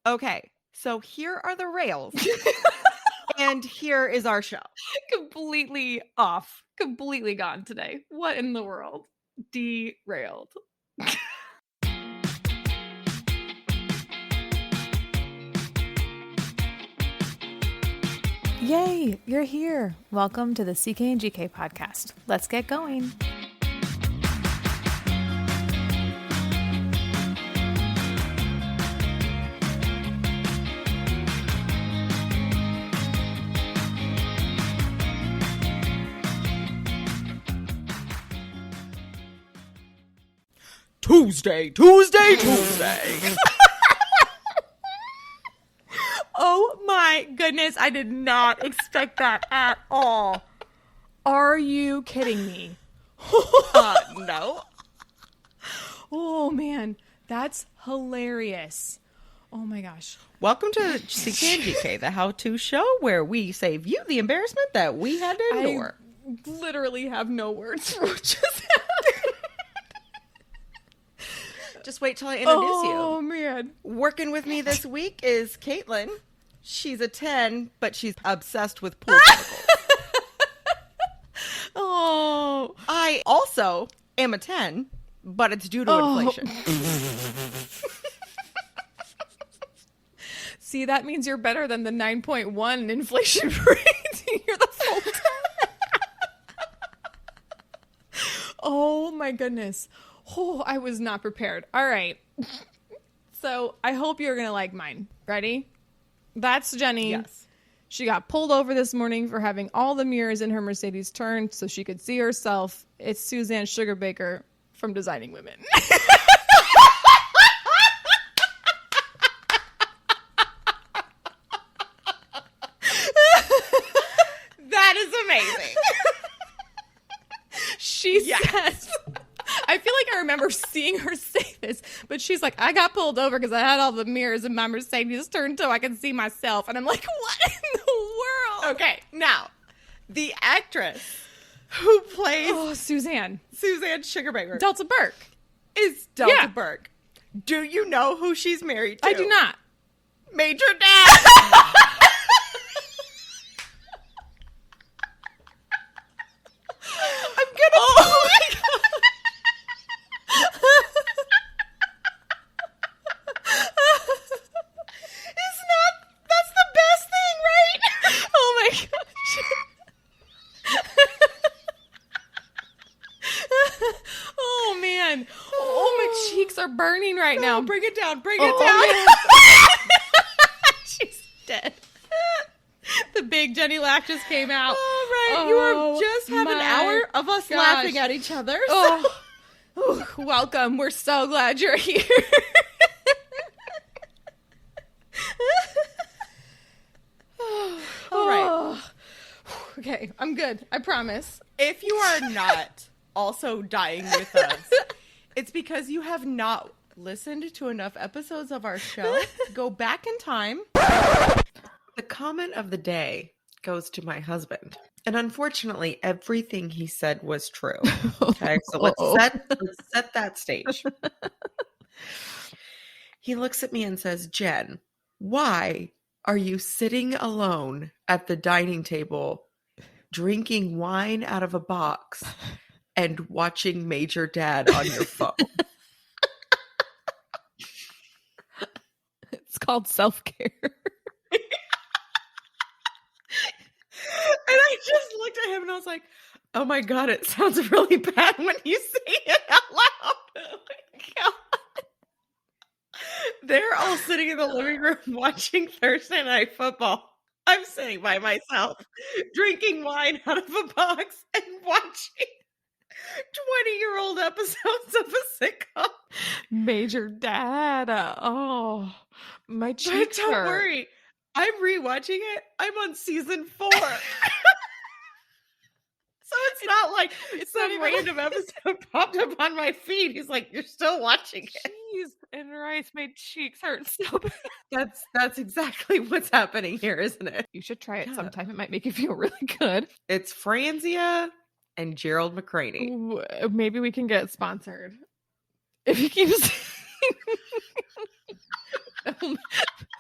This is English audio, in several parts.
Okay, so here are the rails, and here is our show. Completely off. Completely gone today. What in the world? Derailed. Yay, you're here. Welcome to the CK and GK podcast. Let's get going. Tuesday. Oh my goodness, I did not expect that at all. Are you kidding me? No. Oh man, that's hilarious. Oh my gosh. Welcome to CK and GK, the how-to show where we save you the embarrassment that we had to endure. I literally have no words for what just happened. Just wait till I introduce you. Oh man. Working with me this week is Caitlin. She's a 10, but she's obsessed with pool chemicals. Oh. I also am a 10, but it's due to inflation. See, that means you're better than the 9.1 inflation rate. You're the full 10. Oh my goodness. Oh, I was not prepared. All right. So I hope you're going to like mine. Ready? That's Jenny. Yes. She got pulled over this morning for having all the mirrors in her Mercedes turned so she could see herself. It's Suzanne Sugarbaker from Designing Women. That is amazing. She says, I feel like I remember seeing her say this, but she's like, I got pulled over because I had all the mirrors in my Mercedes turned so I could see myself. And I'm like, what in the world? Okay, now, the actress who plays Suzanne Sugarbaker Delta Burke is Delta Yeah. Burke. Do you know who she's married to? I do not. Major Dad. I'm gonna. Oh my God. That's the best thing, right? Oh my gosh. Oh man. Oh, my cheeks are burning right now. Bring it down. Bring Oh, it down. man. She's dead. The big Jenny Lack just came out. All right, you are just have an hour of us laughing at each other. So. Oh, welcome. We're so glad you're here. All right. Oh. Okay, I'm good. I promise. If you are not also dying with us, it's because you have not listened to enough episodes of our show. Go back in time. The comment of the day goes to my husband. And unfortunately, everything he said was true. Okay, so let's set that stage. He looks at me and says, Jen, why are you sitting alone at the dining table drinking wine out of a box and watching Major Dad on your phone? It's called self-care. And I just looked at him and I was like, oh my God, it sounds really bad when you say it out loud. Oh my God. They're all sitting in the living room watching Thursday Night Football. I'm sitting by myself, drinking wine out of a box and watching 20-year-old episodes of a sitcom. Major Dad. Oh, my But cheeks don't hurt. worry. I'm rewatching it. I'm on season 4. So it's not like some even- random episode popped up on my feed. He's like, you're still watching it. Cheese and rice made cheeks hurt so bad. That's exactly what's happening here, isn't it? You should try it Yeah. sometime. It might make you feel really good. It's Franzia and Gerald McCraney. Ooh, maybe we can get sponsored. If you keep saying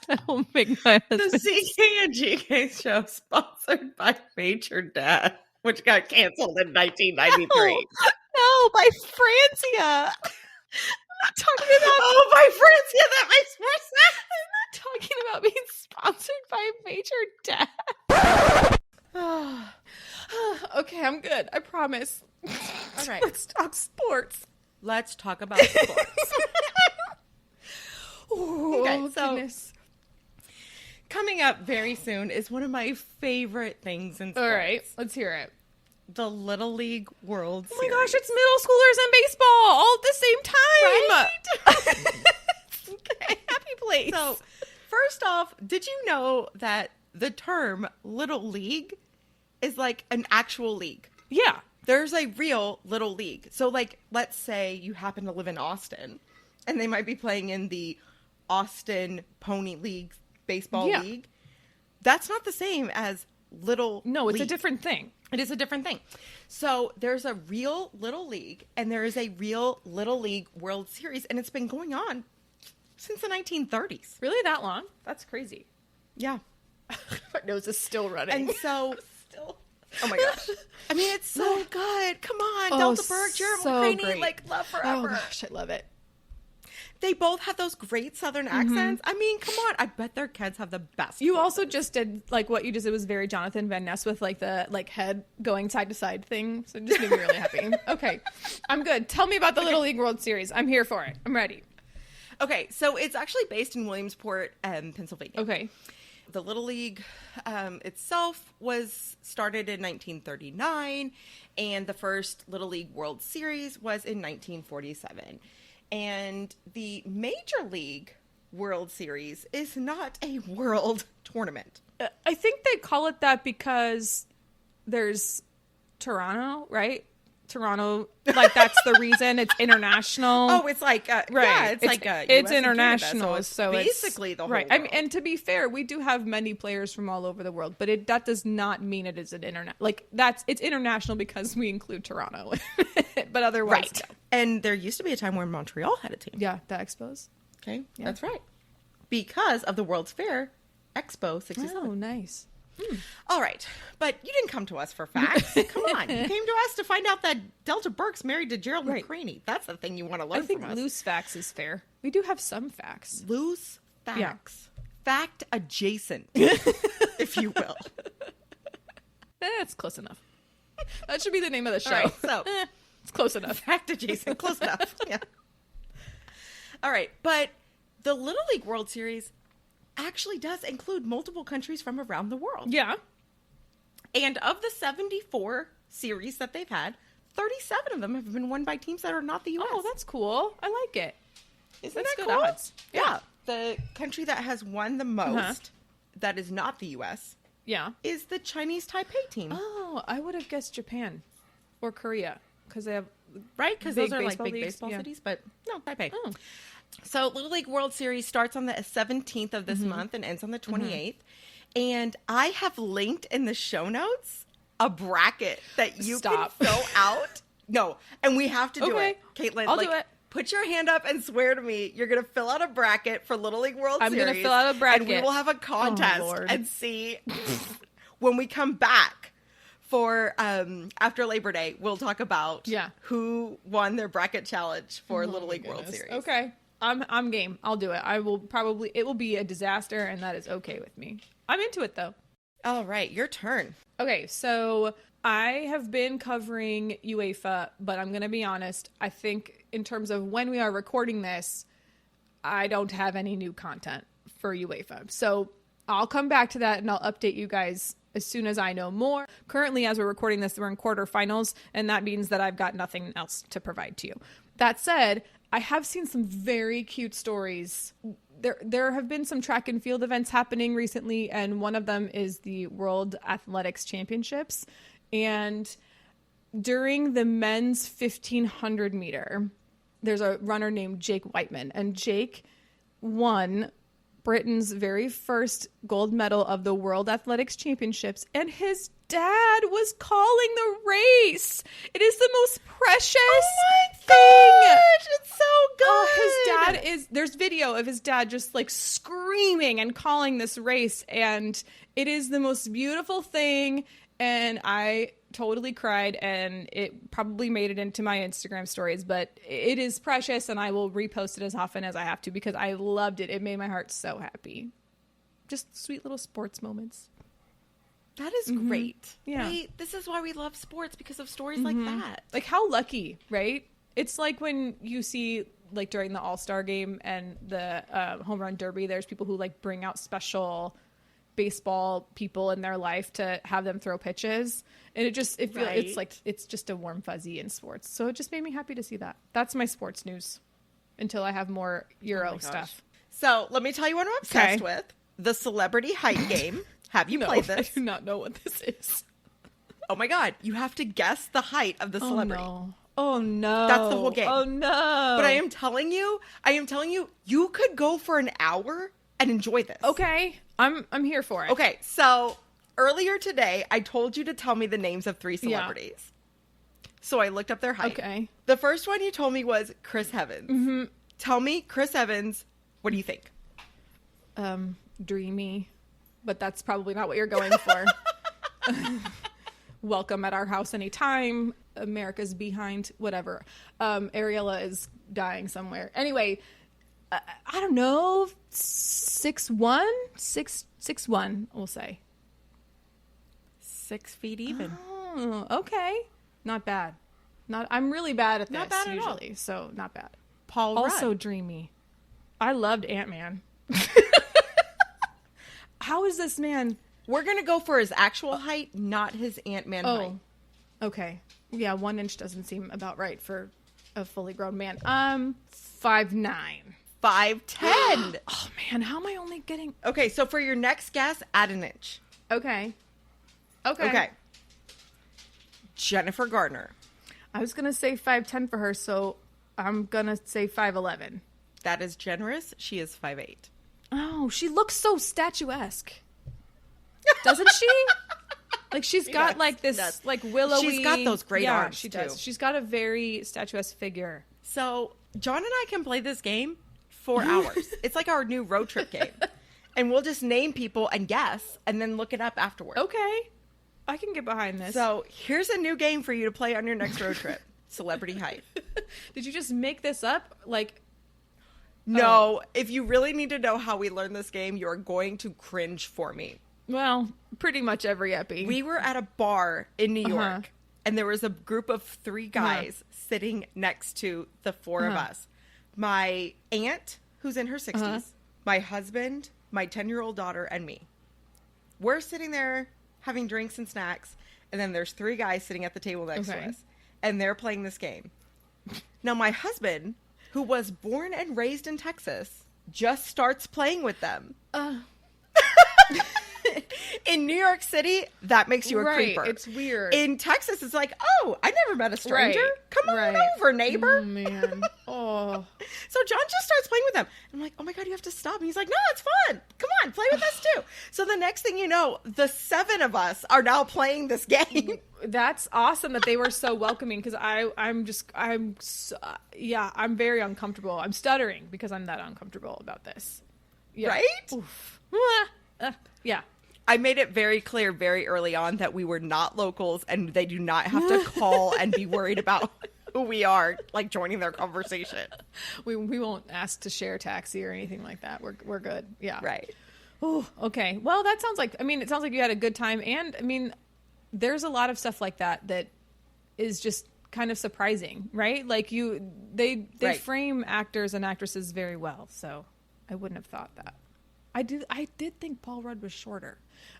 That will make my The husband. CK and GK show sponsored by Major Dad, which got canceled in 1993. No, by Francia. I'm not talking about. Oh, by Francia, that makes more sense. Talking about being sponsored by Major Dad. Okay, I'm good. I promise. All right. Let's talk sports. Let's talk about sports. Oh, so goodness. coming up very soon is one of my favorite things in sports. All right, let's hear it. The Little League World Oh Series. my gosh, it's middle schoolers and baseball all at the same time. Right? Okay, happy place. So, first off, did you know that the term Little League is like an actual league? yeah. There's a real Little League. So, like, let's say you happen to live in Austin, and they might be playing in the Austin Pony League Baseball Yeah. League. That's not the same as Little No, it's a League. different thing. It is a different thing. So there's a real Little League, and there is a real Little League World Series, and it's been going on since the 1930s. Really that long? That's crazy. Yeah. My nose is still running. And so, still. oh my gosh. I mean, it's so good. Come on, Oh, Delta Burke, Jared so McCraney, great. like, love Oh forever. gosh, I love it. They both have those great Southern accents. I mean, come on. I bet their kids have the best. You voices. also just did like what you just did was very Jonathan Van Ness with like the like head going side to side thing. So it just made me really happy. Okay, I'm good. Tell me about the Little League World Series. I'm here for it. I'm ready. Okay, so it's actually based in Williamsport, Pennsylvania. Okay. The Little League itself was started in 1939, and the first Little League World Series was in 1947. And the Major League World Series is not a world tournament. I think they call it that because there's Toronto, right? Toronto, like that's the reason it's international. Oh, it's like Right. yeah, it's like it's US and international, Canada, so it's it's basically the whole right. world. I mean, and to be fair, we do have many players from all over the world, but that does not mean it is an internet. Like it's international because we include Toronto, but otherwise, right. no. And there used to be a time where Montreal had a team. Yeah, the Expos. Okay, that's right. Because of the World's Fair Expo 67. Oh, nice. All right, but you didn't come to us for facts. Come on, you came to us to find out that Delta Burke's married to Gerald Right. McCraney. That's the thing you want to learn I think from us. loose facts is fair. We do have some facts. Loose Yeah. facts, fact adjacent, if you will. It's close enough. That should be the name of the show. All right, so It's close enough. fact adjacent, close enough. Yeah. All right, but the Little League World Series actually does include multiple countries from around the world. Yeah. And of the 74 series that they've had, 37 of them have been won by teams that are not the U.S. Oh, that's cool. I like it. Isn't that's that good cool? odds. Yeah. The country that has won the most, Uh-huh. that is not the U.S., Yeah. is the Chinese Taipei team. Oh, I would have guessed Japan or Korea because they have Right? Because big those are like baseball big leagues, baseball yeah. cities, but no, Taipei. Oh. So Little League World Series starts on the 17th of this month and ends on the 28th. And I have linked in the show notes a bracket that you Stop. can fill out. No, and we have to do Okay. it. Caitlin, I'll do it. Put your hand up and swear to me you're going to fill out a bracket for Little League World I'm Series. gonna fill out a bracket. And we will have a contest Lord. and see when we come back for after Labor Day, we'll talk about Yeah. who won their bracket challenge for Little League World Goodness. Series. Okay. I'm game. I'll do it. It will be a disaster and that is okay with me. I'm into it though. All right, your turn. Okay, so I have been covering UEFA, but I'm going to be honest. I think in terms of when we are recording this, I don't have any new content for UEFA. So I'll come back to that and I'll update you guys as soon as I know more. Currently, as we're recording this, we're in quarterfinals, and that means that I've got nothing else to provide to you. That said, I have seen some very cute stories. There have been some track and field events happening recently, and one of them is the World Athletics Championships. And during the men's 1500 meter, there's a runner named Jake Whiteman, and Jake won Britain's very first gold medal of the World Athletics Championships, and his dad was calling the race. It is the most precious thing. It's so good. Oh, his dad is, there's video of his dad just like screaming and calling this race, and it is the most beautiful thing. And I totally cried, and it probably made it into my Instagram stories, but it is precious, and I will repost it as often as I have to because I loved it. It made my heart so happy. Just sweet little sports moments. That is great. Yeah. This is why we love sports, because of stories like that. Like, how lucky, right? It's like when you see, like, during the All-Star game and the home run derby, there's people who, like, bring out special baseball people in their life to have them throw pitches, and it's like it's just a warm fuzzy in sports. So it just made me happy to see that. That's my sports news until I have more Euro stuff. So let me tell you what I'm obsessed with: the celebrity height game. Have you played this? I do not know what this is. Oh my god, you have to guess the height of the celebrity. Oh no, that's the whole game. Oh no. But I am telling you, you could go for an hour and enjoy this. Okay, I'm here for it. Okay, so earlier today, I told you to tell me the names of 3 celebrities. Yeah. So I looked up their height. Okay. The first one you told me was Chris Evans. Mm-hmm. Tell me, Chris Evans, what do you think? Dreamy, but that's probably not what you're going for. Welcome at our house anytime. America's behind, whatever. Ariella is dying somewhere. Anyway, I don't know, 6'1", 6'1", we'll say. 6 feet even. Oh, okay. Not bad. I'm really bad at this not bad usually, at all. So not bad. Paul also Rudd. Dreamy. I loved Ant-Man. How is this man? We're going to go for his actual height, not his Ant-Man height. Okay. Yeah, 1 inch doesn't seem about right for a fully grown man. 5'9". 5'10". Oh man, how am I only getting... Okay, so for your next guess, add an inch. Okay. Jennifer Garner. I was going to say 5'10" for her, so I'm going to say 5'11". That is generous. She is 5'8". Oh, she looks so statuesque. Doesn't she? Like, she's got like this like willowy... She's got those great arms, she too. does. She's got a very statuesque figure. So John and I can play this game 4 hours. It's like our new road trip game. And we'll just name people and guess, and then look it up afterward. Okay. I can get behind this. So here's a new game for you to play on your next road trip. Celebrity height. Did you just make this up? Like... No. If you really need to know how we learned this game, you're going to cringe for me. Well, pretty much every epi. We were at a bar in New York, and there was a group of 3 guys sitting next to the 4 of us. My aunt, who's in her 60s, my husband, my 10-year-old daughter, and me. We're sitting there having drinks and snacks, and then there's 3 guys sitting at the table next to us, and they're playing this game. Now, my husband, who was born and raised in Texas, just starts playing with them. In New York City, that makes you a creeper. It's weird. In Texas, it's like, oh, I never met a stranger. Right. Come on over, neighbor. Oh, man. Oh. So John just starts playing with them. I'm like, oh my God, you have to stop. And he's like, no, it's fun. Come on, play with us too. So the next thing you know, the 7 of us are now playing this game. That's awesome that they were so welcoming, because I'm very uncomfortable. I'm stuttering because I'm that uncomfortable about this. Yeah. Right? Oof. Yeah. I made it very clear very early on that we were not locals, and they do not have to call and be worried about who we are, like joining their conversation. We won't ask to share taxi or anything like that. We're good. Yeah. Right. Oh, okay. Well, it sounds like you had a good time, and there's a lot of stuff like that is just kind of surprising, right? Like they frame actors and actresses very well, so I wouldn't have thought that. I did think Paul Rudd was shorter.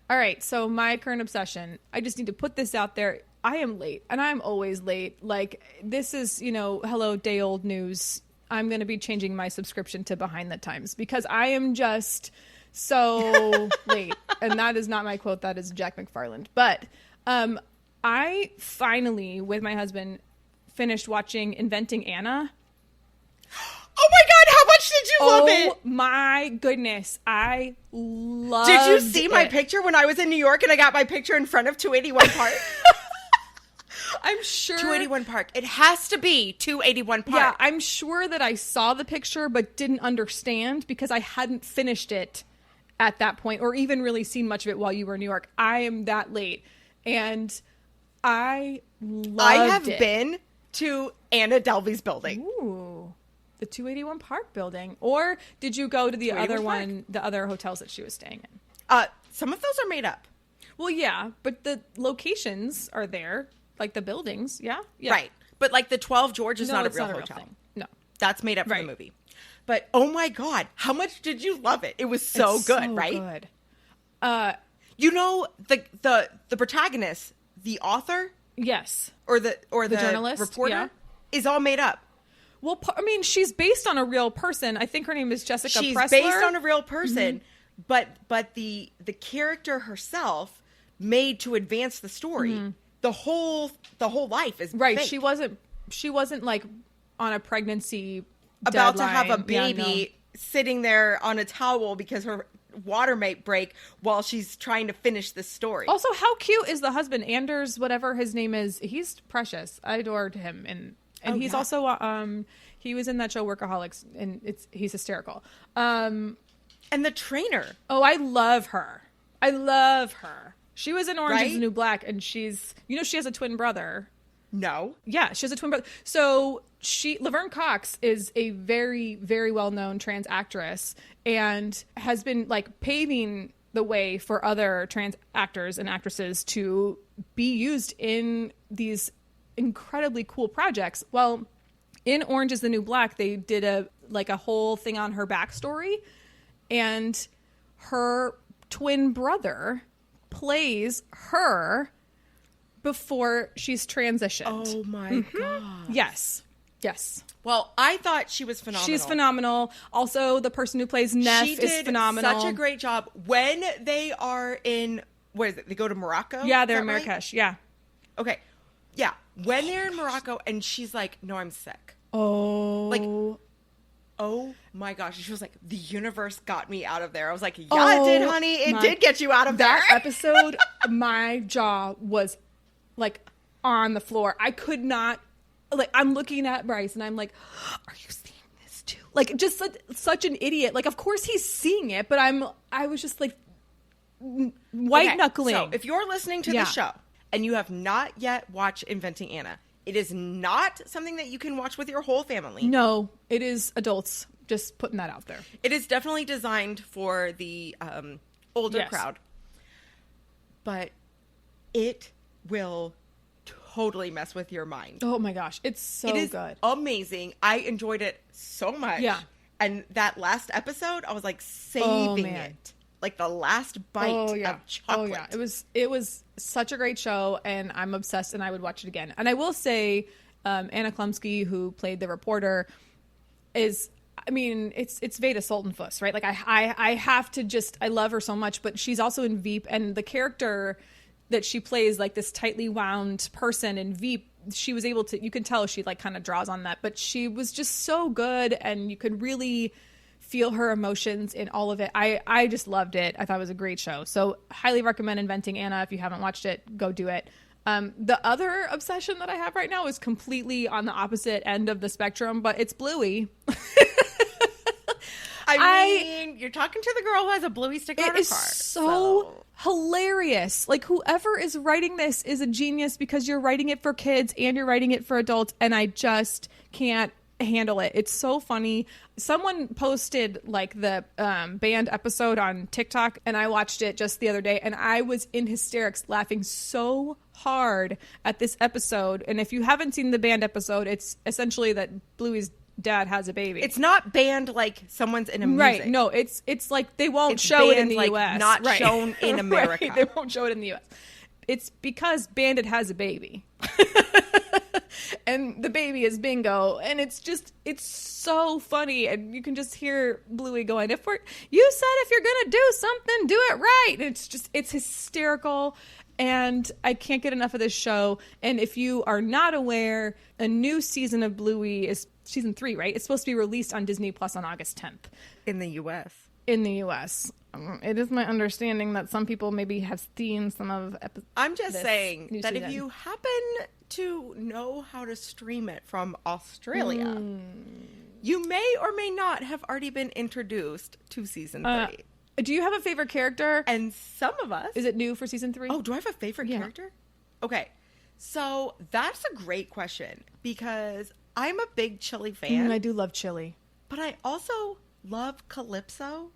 All right, so my current obsession, I just need to put this out there. I am late, and I'm always late. Like, this is, hello, day old news. I'm going to be changing my subscription to Behind the Times because I am just so late. And that is not my quote. That is Jack McFarland. But I finally, with my husband, finished watching Inventing Anna. Oh my God, how much did you love it? Oh my goodness. I loved Did you see my it. picture when I was in New York and I got my picture in front of 281 Park? I'm sure 281 Park. It has to be 281 Park. Yeah, I'm sure that I saw the picture but didn't understand because I hadn't finished it at that point or even really seen much of it while you were in New York. I am that late. And I loved I have it. been to Anna Delvey's building. Ooh. The 281 Park building. Or did you go to the other 281 Park. one, the other hotels that she was staying in? Some of those are made up. Well, yeah, but the locations are there, like the buildings. Yeah. Right. But like the 12 George is not a it's real not hotel. thing. No. That's made up for Right. the movie. But oh my God, how much did you love it? It was so It's good, so right? good. You know, the protagonist, the author Yes. or the journalist, reporter yeah. is all made up. Well, I mean, she's based on a real person. I think her name is Jessica She's Pressler. based on a real person, but the character herself made to advance the story. The whole life is Right. fake. She wasn't like on a pregnancy About to have a deadline. baby Yeah, no. sitting there on a towel because her water might break while she's trying to finish this story. Also, how cute is the husband, Anders, whatever his name is? He's precious. I adored him, and he's yeah. also he was in that show Workaholics, and he's hysterical. And the trainer. Oh, I love her. I love her. She was in Orange is the Right? New Black, and she has a twin brother. No. Yeah, she has a twin brother. So Laverne Cox is a very, very well-known trans actress and has been like paving the way for other trans actors and actresses to be used in these incredibly cool projects. Well, in Orange is the New Black, they did a whole thing on her backstory, and her twin brother plays her before she's transitioned. Oh my God. Yes. Well, I thought she was phenomenal. She's phenomenal. Also, the person who plays Neff She is did phenomenal. such a great job. When they are in, where is it? They go to Morocco? Yeah, they're Is in that right? Marrakesh. Yeah. Okay. Yeah. When they're in Morocco and she's like, no, I'm sick. Oh. Like, oh my gosh. She was like, the universe got me out of there. I was like, yeah, Oh it did, honey. It my- did get you out of there. that episode, my jaw was like on the floor. I could not, like, I'm looking at Bryce and I'm like, are you seeing this too? Like, just such an idiot. Like, of course he's seeing it, but I was just like white knuckling. So if you're listening to Yeah. the show and you have not yet watched Inventing Anna, it is not something that you can watch with your whole family. No, it is adults. Just putting that out there. It is definitely designed for the older Yes. crowd. But it will totally mess with your mind. Oh my gosh, it's so It is good. amazing. I enjoyed it so much. Yeah. And that last episode, I was like saving man. it. Like the last bite of chocolate. Oh yeah, it was such a great show, and I'm obsessed, and I would watch it again. And I will say, Anna Klumsky, who played the reporter, is, I mean, it's Veda Sultanfuss, right? Like I have to just, I love her so much, but she's also in Veep, and the character that she plays, like this tightly wound person in Veep, she was able to, you can tell she like kind of draws on that, but she was just so good, and you could really feel her emotions in all of it. I just loved it. I thought it was a great show. So highly recommend Inventing Anna. If you haven't watched it, go do it. The other obsession that I have right now is completely on the opposite end of the spectrum, but it's Bluey. I mean, you're talking to the girl who has a Bluey sticker on It her is car. so hilarious. Like, whoever is writing this is a genius, because you're writing it for kids and you're writing it for adults, and I just can't handle it. It's so funny. Someone posted like the band episode on TikTok, and I watched it just the other day, and I was in hysterics laughing so hard at this episode. And if you haven't seen the band episode, it's essentially that Bluey's dad has a baby. It's not banned like someone's in a music. Right. No, it's like they won't It's show it in banned, the like, US. not Right. shown in America. Right. They won't show it in the US. It's because Bandit has a baby. And the baby is Bingo, and it's so funny, and you can just hear Bluey going, you said if you're gonna do something, do it right. And it's hysterical. And I can't get enough of this show. And if you are not aware, a new season of Bluey is season 3, right? It's supposed to be released on Disney Plus on August 10th. In the U.S. In the U.S. It is my understanding that some people maybe have seen some of I'm just saying that season. if you happen to know how to stream it from Australia, you may or may not have already been introduced to season 3. Do you have a favorite character? And some of us... Is it new for season 3? Oh, do I have a favorite character? Okay. So that's a great question because I'm a big Chili fan. I do love Chili. But I also love Calypso,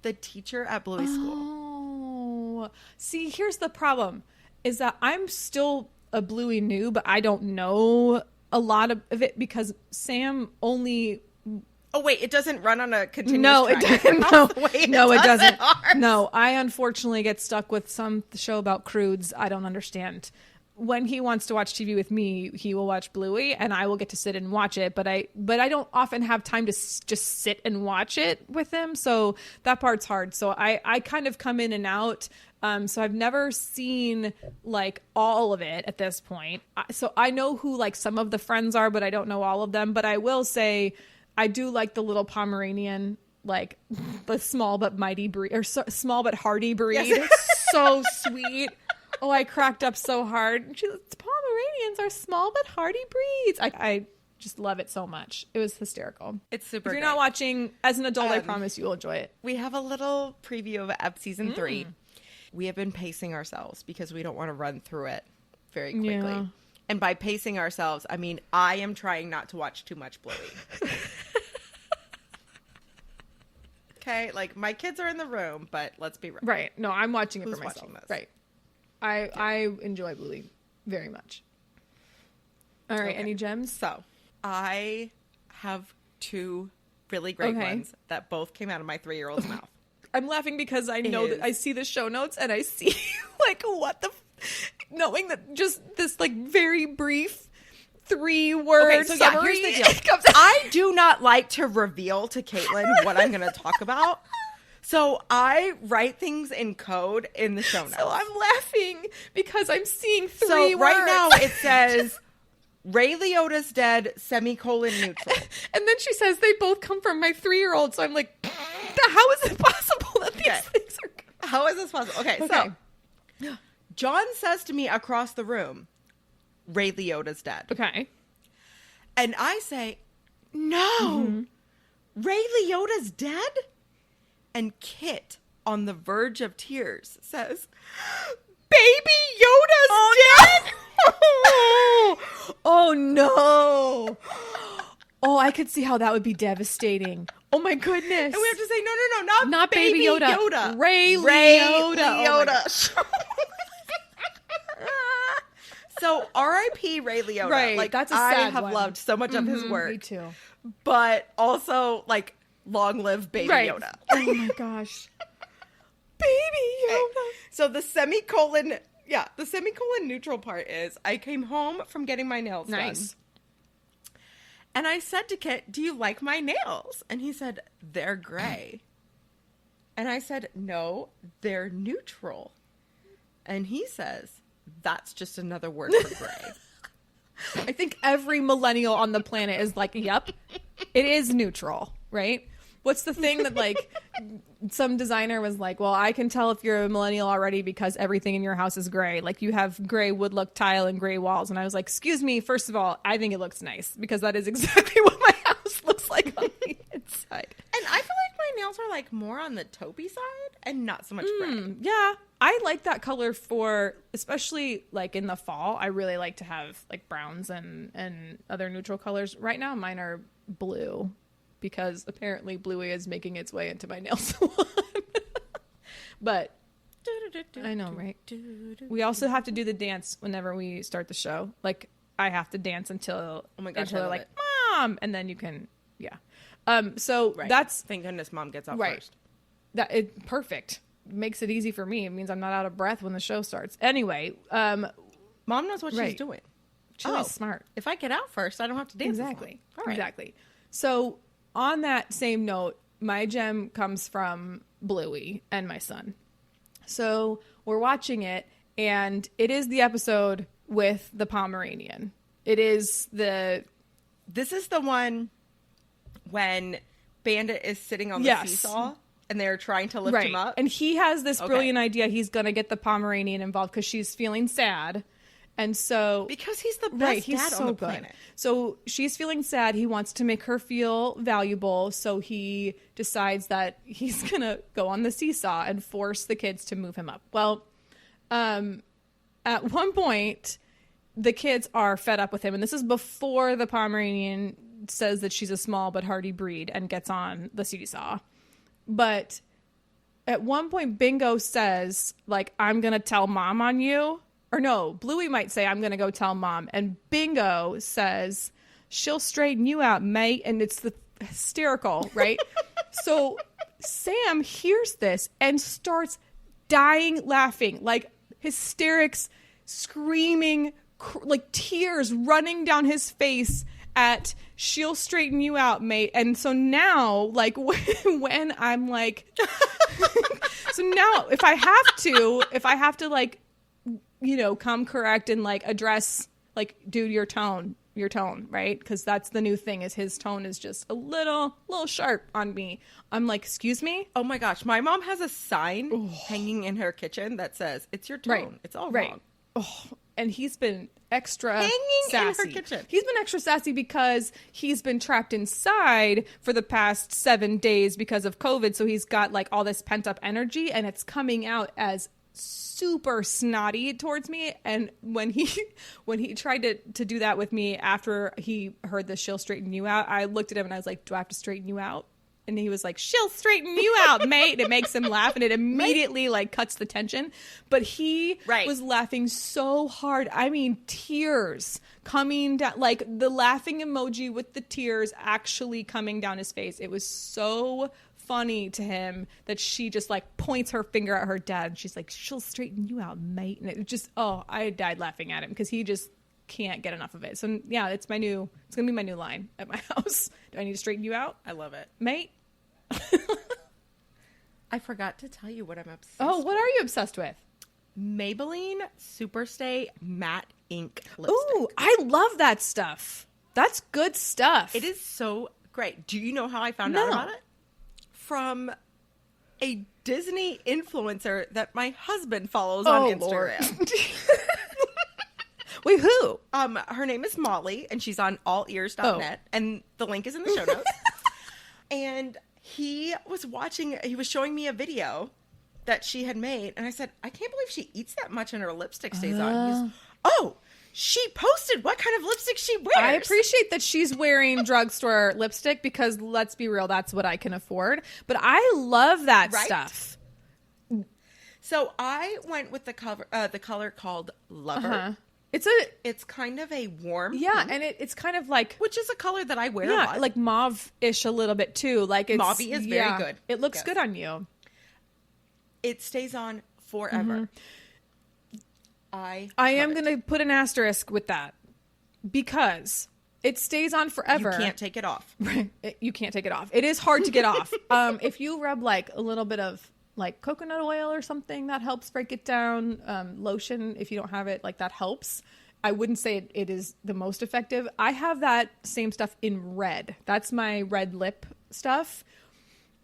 the teacher at Bluey School. Oh. See, here's the problem. Is that I'm still a Bluey noob, but I don't know a lot of it because Sam only... Oh, wait, it doesn't run on a continuous No, track. it doesn't. No, it doesn't. Ours. No, I unfortunately get stuck with some show about crudes I don't understand. When he wants to watch TV with me, he will watch Bluey, and I will get to sit and watch it. But I don't often have time to just sit and watch it with him, so that part's hard. So I kind of come in and out. So I've never seen like all of it at this point. So I know who like some of the friends are, but I don't know all of them. But I will say, I do like the little Pomeranian, like the small but mighty breed, or small but hardy breed. Yes. It's so sweet. Oh, I cracked up so hard. Pomeranians are small but hardy breeds. I just love it so much. It was hysterical. It's super If you're great. not watching, as an adult, I promise you will enjoy it. We have a little preview of season 3. We have been pacing ourselves because we don't want to run through it very quickly. Yeah. And by pacing ourselves, I mean I am trying not to watch too much Bluey. Okay, like my kids are in the room, but let's be real. Right. No, I'm watching it Who's for myself. watching this? Right. I enjoy Bluey very much. All right. Okay. Any gems? So I have 2 really great ones that both came out of my 3-year-old's mouth. I'm laughing because I know that I see the show notes and I see like what the knowing that just this like very brief 3-word summary. Here's the deal. I do not like to reveal to Caitlin what I'm going to talk about. So I write things in code in the show notes. So I'm laughing because I'm seeing 3 words. Right now it says Ray Liotta's dead, semicolon neutral. And then she says they both come from my 3-year-old. So I'm like, how is it possible that these things are good? How is this possible? Okay, so John says to me across the room, Ray Liotta's dead. Okay. And I say, no, Ray Liotta's dead? And Kit, on the verge of tears, says, Baby Yoda's dead? No. Oh, no. Oh, I could see how that would be devastating. Oh, my goodness. And we have to say, no, not Baby Yoda. Ray Liotta. Liotta. So R.I.P. Ray Liotta. Right, Like, that's a I sad have one. loved so much of his work. Me too. But also, like, long live Baby Yoda. Oh, my gosh. Baby Yoda. So the semicolon neutral part is I came home from getting my nails done. And I said to Kit, do you like my nails? And he said, they're gray. And I said, no, they're neutral. And he says, that's just another word for gray. I think every millennial on the planet is like, yep, it is neutral, right? What's the thing that like some designer was like, well, I can tell if you're a millennial already because everything in your house is gray. Like you have gray wood look tile and gray walls. And I was like, excuse me, first of all, I think it looks nice because that is exactly what my house looks like on the inside. And I feel like my nails are like more on the taupey side and not so much gray. Yeah. I like that color for, especially like in the fall, I really like to have like browns and other neutral colors. Right now, mine are blue because apparently Bluey is making its way into my nail salon. But I know, right? We also have to do the dance whenever we start the show. Like I have to dance until, Oh my gosh, until I they're love like, it. Mom, and then you can, So Right. that's Thank goodness Mom gets out right. first. That it perfect. Makes it easy for me. It means I'm not out of breath when the show starts. Anyway, Mom knows what she's Right. doing. Chili's smart. If I get out first, I don't have to dance. Exactly. All right. Exactly. So on that same note, my gem comes from Bluey and my son. So we're watching it, And it is the episode with the Pomeranian. This is the one when Bandit is sitting on the seesaw and they're trying to lift him up. And he has this brilliant idea. He's going to get the Pomeranian involved because she's feeling sad. And so... Because he's the best dad on the planet. So she's feeling sad. He wants to make her feel valuable. So he decides that he's going to go on the seesaw and force the kids to move him up. Well, at one point, the kids are fed up with him. And this is before the Pomeranian says that she's a small but hardy breed and gets on the seesaw. But at one point, Bingo says, like, I'm going to tell mom on you. Or no, Bluey might say, I'm going to go tell mom. And Bingo says, she'll straighten you out, mate. And it's hysterical, right? So Sam hears this and starts dying laughing, like hysterics, screaming, like tears running down his face at she'll straighten you out, mate. And so now, like, when I'm like, so now if I have to like, you know, come correct and like address, like, dude, your tone, right? Because that's the new thing, is his tone is just a little sharp on me. I'm like, excuse me? Oh my gosh. My mom has a sign hanging in her kitchen that says, it's your tone. Right. It's all wrong. Oh, and he's been extra hanging sassy. In her kitchen. He's been extra sassy because he's been trapped inside for the past 7 days because of COVID. So he's got like all this pent up energy, and it's coming out as super snotty towards me. And when he tried to do that with me after he heard the she'll straighten you out, I looked at him and I was like, do I have to straighten you out? And he was like, she'll straighten you out, mate. And it makes him laugh, and it immediately like cuts the tension. But he was laughing so hard. I mean, tears coming down, like the laughing emoji with the tears actually coming down his face. It was so funny to him that she just like points her finger at her dad and she's like, she'll straighten you out, mate. And it just, I died laughing at him because he just can't get enough of it. So yeah, it's gonna be my new line at my house. Do I need to straighten you out? I love it, mate. I forgot to tell you what I'm obsessed with. What are you obsessed with? Maybelline Superstay Matte Ink lipstick. Ooh, I love that stuff. That's good stuff. It is so great. Do you know how I found out about it? From a Disney influencer that my husband follows on Instagram. Wait, who? Her name is Molly, and she's on allears.net, and the link is in the show notes. And he was showing me a video that she had made, and I said, I can't believe she eats that much and her lipstick stays on. She posted what kind of lipstick she wears. I appreciate that she's wearing drugstore lipstick because, let's be real, that's what I can afford. But I love that stuff. So I went with the color called Lover. It's kind of a warm pink, and it's kind of like, which is a color that I wear a lot. Like mauve-ish a little bit too. Like it's mauve-y is very good. It looks good on you. It stays on forever. Mm-hmm. I am going to put an asterisk with that because it stays on forever. You can't take it off. Right. You can't take it off. It is hard to get off. If you rub like a little bit of like coconut oil or something, that helps break it down. Lotion, if you don't have it, like that helps. I wouldn't say it is the most effective. I have that same stuff in red. That's my red lip stuff.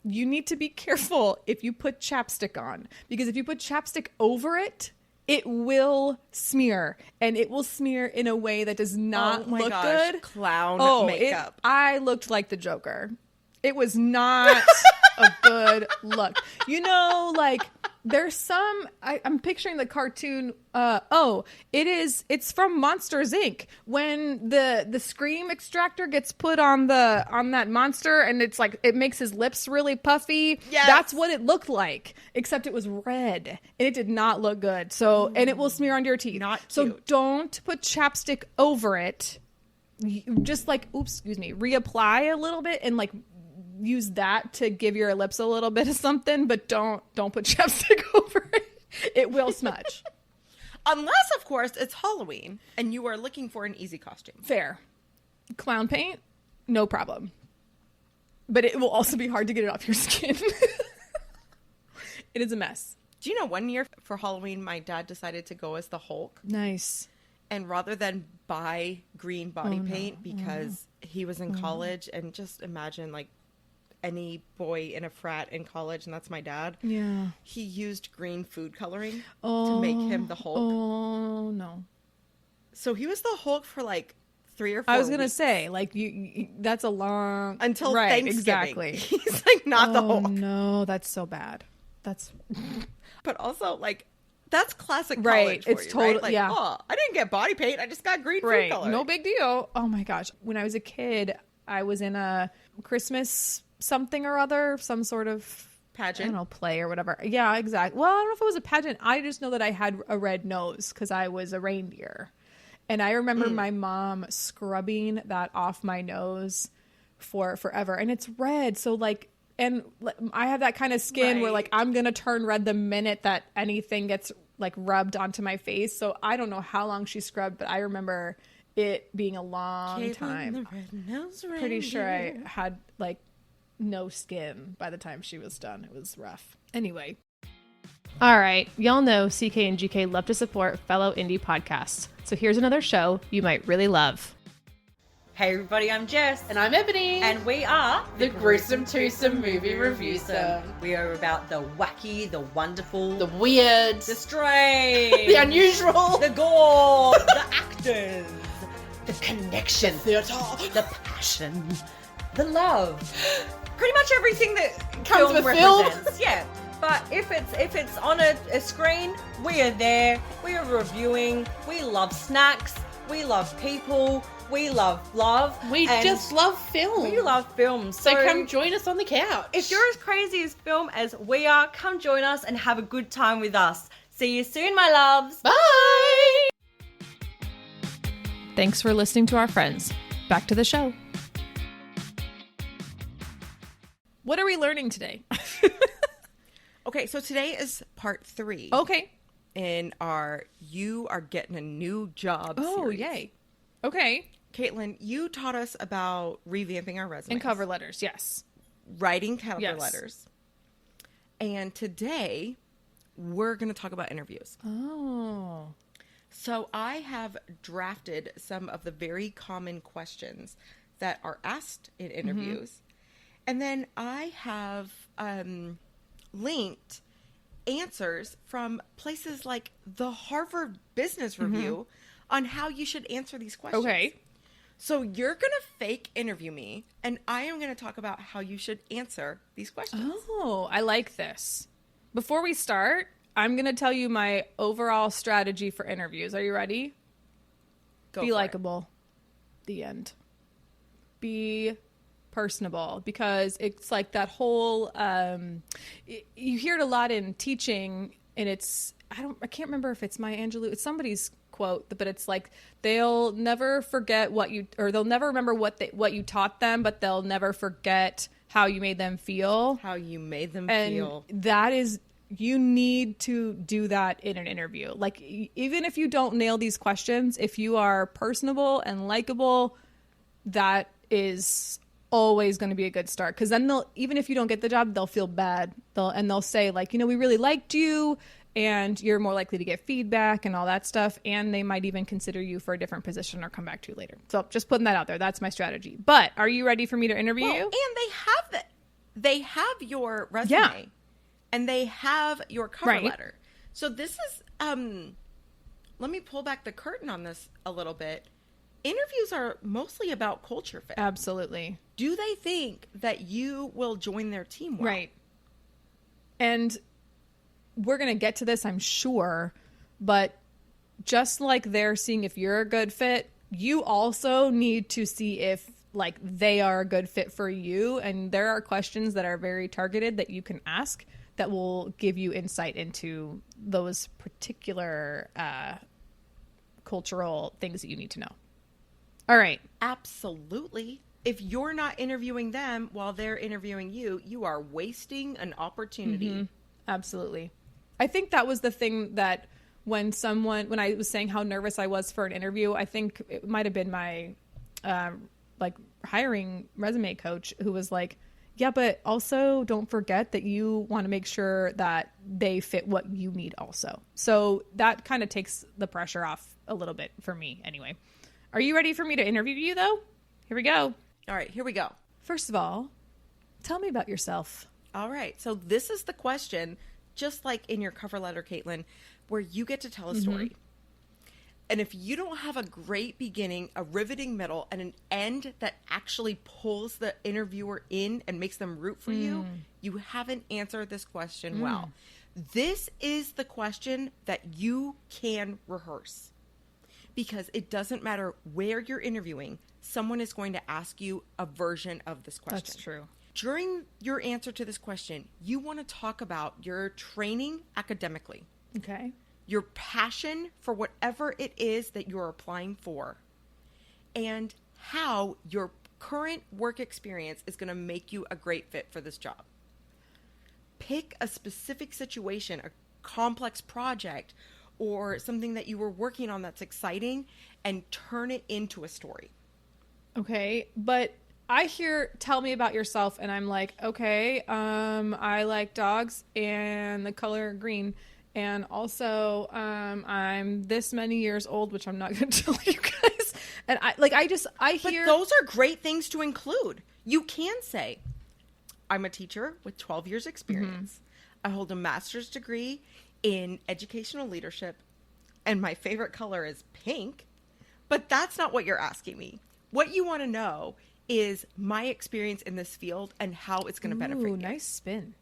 You need to be careful if you put chapstick on, because if you put chapstick over it, it will smear, and it will smear in a way that does not look good. Clown makeup. I looked like the Joker. It was not a good look. You know, like there's some, I'm picturing the cartoon. It's from Monsters Inc. When the scream extractor gets put on that monster, and it's like, it makes his lips really puffy. Yes. That's what it looked like, except it was red, and it did not look good. So, and it will smear onto your teeth. Not cute. So don't put chapstick over it. Just like, reapply a little bit and like use that to give your lips a little bit of something, but don't put chapstick over it. It will smudge. Unless, of course, it's Halloween and you are looking for an easy costume. Fair. Clown paint, no problem. But it will also be hard to get it off your skin. It is a mess. Do you know one year for Halloween, my dad decided to go as the Hulk? Nice. And rather than buy green body paint because he was in college, and just imagine like any boy in a frat in college, and that's my dad. Yeah. He used green food coloring to make him the Hulk. Oh, no. So he was the Hulk for like 3 or 4 I was going to weeks. say, like, you that's a long... Until right, Thanksgiving. Exactly. He's like not the Hulk. No, that's so bad. That's... But also, like, that's classic college Right, for it's you, total- right? Like, yeah. oh, I didn't get body paint. I just got green food Right. coloring. No big deal. Oh my gosh. When I was a kid, I was in a Christmas something or other, some sort of Pageant. I don't know, play or whatever. Yeah, exactly. Well, I don't know if it was a pageant. I just know that I had a red nose because I was a reindeer. And I remember my mom scrubbing that off my nose for forever. And it's red. So like, and I have that kind of skin where like I'm going to turn red the minute that anything gets like rubbed onto my face. So I don't know how long she scrubbed, but I remember it being a long Caitlin, time. the red-nosed Pretty sure I reindeer. had like no skin by the time she was done. It was rough. Anyway. All right, y'all know CK and GK love to support fellow indie podcasts. So here's another show you might really love. Hey everybody, I'm Jess. And I'm Ebony. And we are the Gruesome Twosome Movie Review Zone. We are about the wacky, the wonderful, The weird, the strange, the unusual, the gore, the actors, the connection, theatre, the passion, the love. Pretty much everything that Comes film with film. represents. Yeah. But if it's on a screen, we are there. We are reviewing. We love snacks. We love people. We love love. We and just love film. We love film. So come join us on the couch. If you're as crazy as film as we are, come join us and have a good time with us. See you soon, my loves. Bye! Thanks for listening to our friends. Back to the show. What are we learning today? Okay, so today is part 3 Okay. in our You Are Getting a New Job Oh, series. yay. Okay. Caitlin, you taught us about revamping our resumes. And cover letters, yes. Writing cover Yes. letters. And today, we're going to talk about interviews. Oh. So I have drafted some of the very common questions that are asked in interviews. And then I have linked answers from places like the Harvard Business Review on how you should answer these questions. Okay. So you're going to fake interview me, and I am going to talk about how you should answer these questions. Oh, I like this. Before we start, I'm going to tell you my overall strategy for interviews. Are you ready? Go Be for it. likable. The end. Be personable, because it's like that whole you hear it a lot in teaching, and I can't remember if it's Maya Angelou, it's somebody's quote, but it's like they'll never forget they'll never remember what you taught them, but they'll never forget how you made them feel. How you made them And feel. that is, you need to do that in an interview. Like, even if you don't nail these questions, if you are personable and likable, that is always going to be a good start. Because then even if you don't get the job, they'll feel bad. They'll say like, we really liked you, and you're more likely to get feedback and all that stuff. And they might even consider you for a different position or come back to you later. So just putting that out there. That's my strategy. But are you ready for me to interview you? And they have your resume. Yeah. And they have your cover Right. letter. So this is let me pull back the curtain on this a little bit. Interviews are mostly about culture fit. Absolutely. Do they think that you will join their team well? Right. And we're going to get to this, I'm sure, but just like they're seeing if you're a good fit, you also need to see if like they are a good fit for you. And there are questions that are very targeted that you can ask that will give you insight into those particular cultural things that you need to know. All right. Absolutely. If you're not interviewing them while they're interviewing you, you are wasting an opportunity. Absolutely. I think that was the thing that when I was saying how nervous I was for an interview, I think it might have been my like hiring resume coach who was like, Yeah, but also don't forget that you want to make sure that they fit what you need also. So that kind of takes the pressure off a little bit for me anyway. Are you ready for me to interview you though? Here we go. All right, here we go. First of all, tell me about yourself. All right. So this is the question, just like in your cover letter, Caitlin, where you get to tell a story. And if you don't have a great beginning, a riveting middle, and an end that actually pulls the interviewer in and makes them root for you, you haven't answered this question well. This is the question that you can rehearse. Because it doesn't matter where you're interviewing, someone is going to ask you a version of this question. That's true. During your answer to this question, you want to talk about your training academically. Okay. Your passion for whatever it is that you're applying for, and how your current work experience is going to make you a great fit for this job. Pick a specific situation, a complex project, or something that you were working on that's exciting, and turn it into a story. Okay, but I hear tell me about yourself and I'm like, okay, I like dogs and the color green. And also, I'm this many years old, which I'm not going to tell you guys. And I hear. But those are great things to include. You can say, I'm a teacher with 12 years experience. I hold a master's degree in educational leadership, and my favorite color is pink. But that's not what you're asking me. What you want to know is my experience in this field and how it's going to benefit you. Nice spin.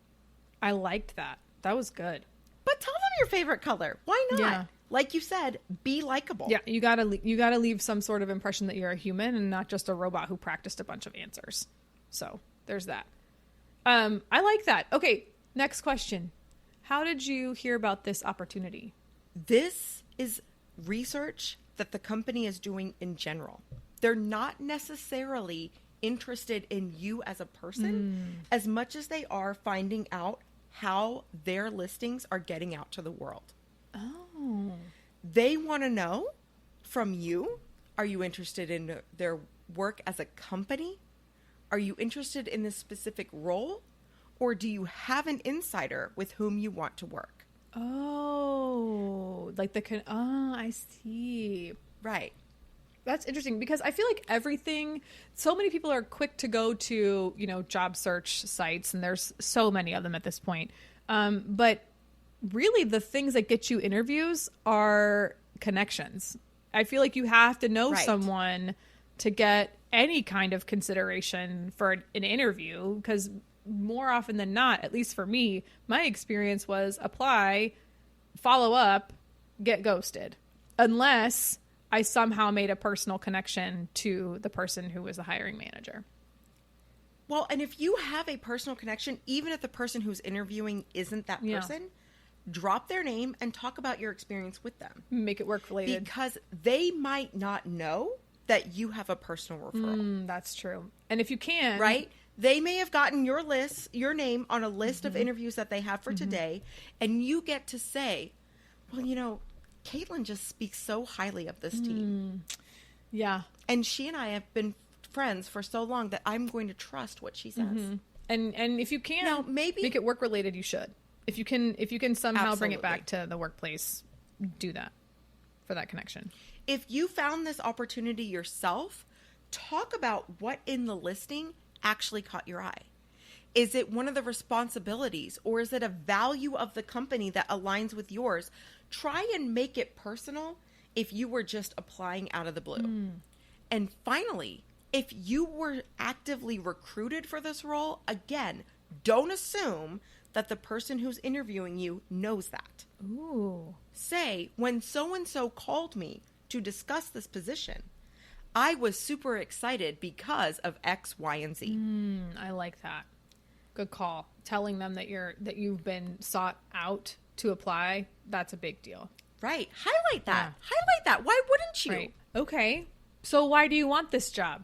I liked that. That was good. But tell them your favorite color. Why not? Yeah. Like you said, be likable. Yeah, you gotta leave some sort of impression that you're a human and not just a robot who practiced a bunch of answers. So there's that. I like that. Okay, next question. How did you hear about this opportunity? This is research that the company is doing in general. They're not necessarily interested in you as a person as much as they are finding out how their listings are getting out to the world. Oh. They want to know from you, are you interested in their work as a company? Are you interested in this specific role? Or do you have an insider with whom you want to work? Oh, like I see. Right. That's interesting because I feel like so many people are quick to go to, job search sites, and there's so many of them at this point. But really the things that get you interviews are connections. I feel like you have to know someone to get any kind of consideration for an interview, because more often than not, at least for me, my experience was apply, follow up, get ghosted. Unless I somehow made a personal connection to the person who was the hiring manager. Well, and if you have a personal connection, even if the person who's interviewing isn't that person, drop their name and talk about your experience with them. Make it work related. Because they might not know that you have a personal referral. That's true. And if you can... Right? They may have gotten your name on a list of interviews that they have for today, and you get to say, well, Caitlin just speaks so highly of this team. Yeah. And she and I have been friends for so long that I'm going to trust what she says. And if you can maybe make it work related, you should. If you can somehow bring it back Absolutely. to the workplace, do that for that connection. If you found this opportunity yourself, talk about what in the listing actually caught your eye. Is it one of the responsibilities, or is it a value of the company that aligns with yours? Try and make it personal if you were just applying out of the blue. And finally, if you were actively recruited for this role, again, don't assume that the person who's interviewing you knows that. Ooh. Say, when so-and-so called me to discuss this position, I was super excited because of X, Y, and Z. I like that. Good call. Telling them that you've been sought out to apply, that's a big deal. Right. Highlight that. Highlight that. Why wouldn't you? Right. Okay. So why do you want this job?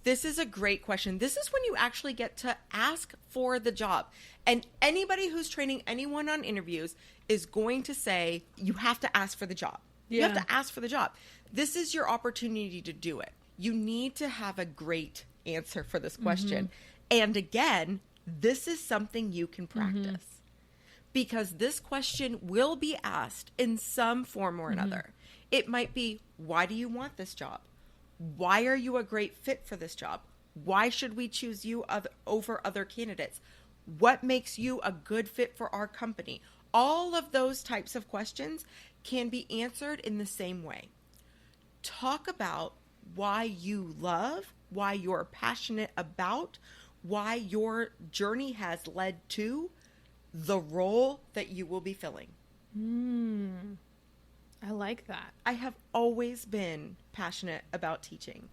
This is a great question. This is when you actually get to ask for the job. And anybody who's training anyone on interviews is going to say, you have to ask for the job. You have to ask for the job. This is your opportunity to do it. You need to have a great answer for this question. And again, this is something you can practice. Because this question will be asked in some form or another. It might be, why do you want this job? Why are you a great fit for this job? Why should we choose you over other candidates? What makes you a good fit for our company? All of those types of questions can be answered in the same way. Talk about why you love, why you're passionate about, why your journey has led to the role that you will be filling. I like that. I have always been passionate about teaching,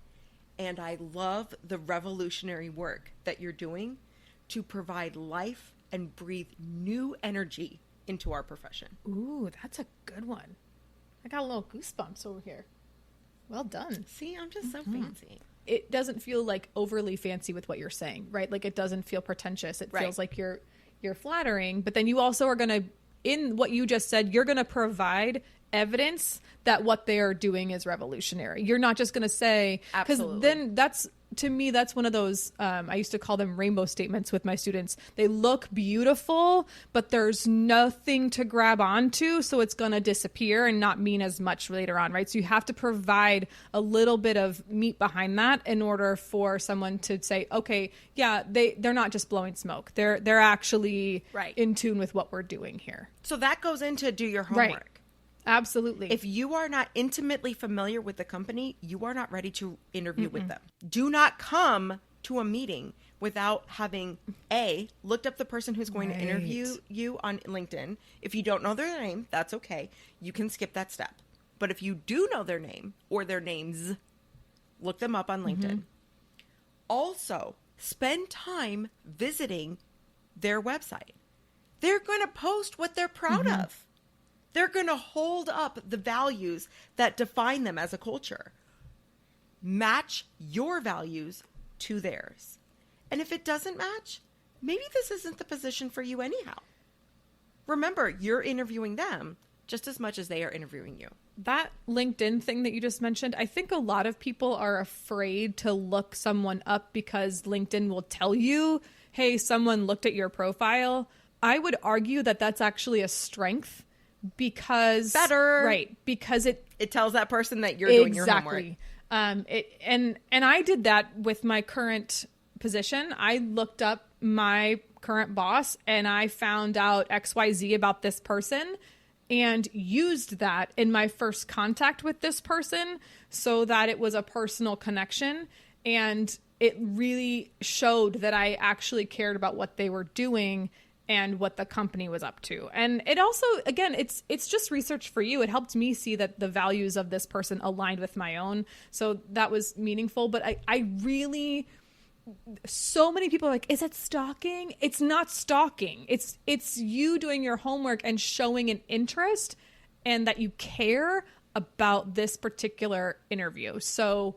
and I love the revolutionary work that you're doing to provide life and breathe new energy into our profession. Ooh, that's a good one. I got a little goosebumps over here. Well done. See, I'm just so fancy. It doesn't feel like overly fancy with what you're saying, right? Like it doesn't feel pretentious. It feels like you're flattering, but then you also are going to, in what you just said, you're going to provide evidence that what they are doing is revolutionary. You're not just going to say, because then that's, to me, that's one of those, I used to call them rainbow statements with my students. They look beautiful, but there's nothing to grab onto, so it's going to disappear and not mean as much later on, right? So you have to provide a little bit of meat behind that in order for someone to say, okay, yeah, they're not just blowing smoke. They're actually in tune with what we're doing here. So that goes into do your homework. Right. Absolutely. If you are not intimately familiar with the company, you are not ready to interview with them. Do not come to a meeting without having looked up the person who's going to interview you on LinkedIn. If you don't know their name, that's okay. You can skip that step. But if you do know their name or their names, look them up on LinkedIn. Also, spend time visiting their website. They're going to post what they're proud of. They're going to hold up the values that define them as a culture. Match your values to theirs. And if it doesn't match, maybe this isn't the position for you anyhow. Remember, you're interviewing them just as much as they are interviewing you. That LinkedIn thing that you just mentioned, I think a lot of people are afraid to look someone up because LinkedIn will tell you, hey, someone looked at your profile. I would argue that that's actually a strength. Because because it tells that person that you're doing your homework. And I did that with my current position. I looked up my current boss and I found out XYZ about this person and used that in my first contact with this person so that it was a personal connection, and it really showed that I actually cared about what they were doing and what the company was up to. And it also, again, it's just research for you. It helped me see that the values of this person aligned with my own. So that was meaningful. But I really, so many people are like, is it stalking? It's not stalking. It's you doing your homework and showing an interest and that you care about this particular interview. So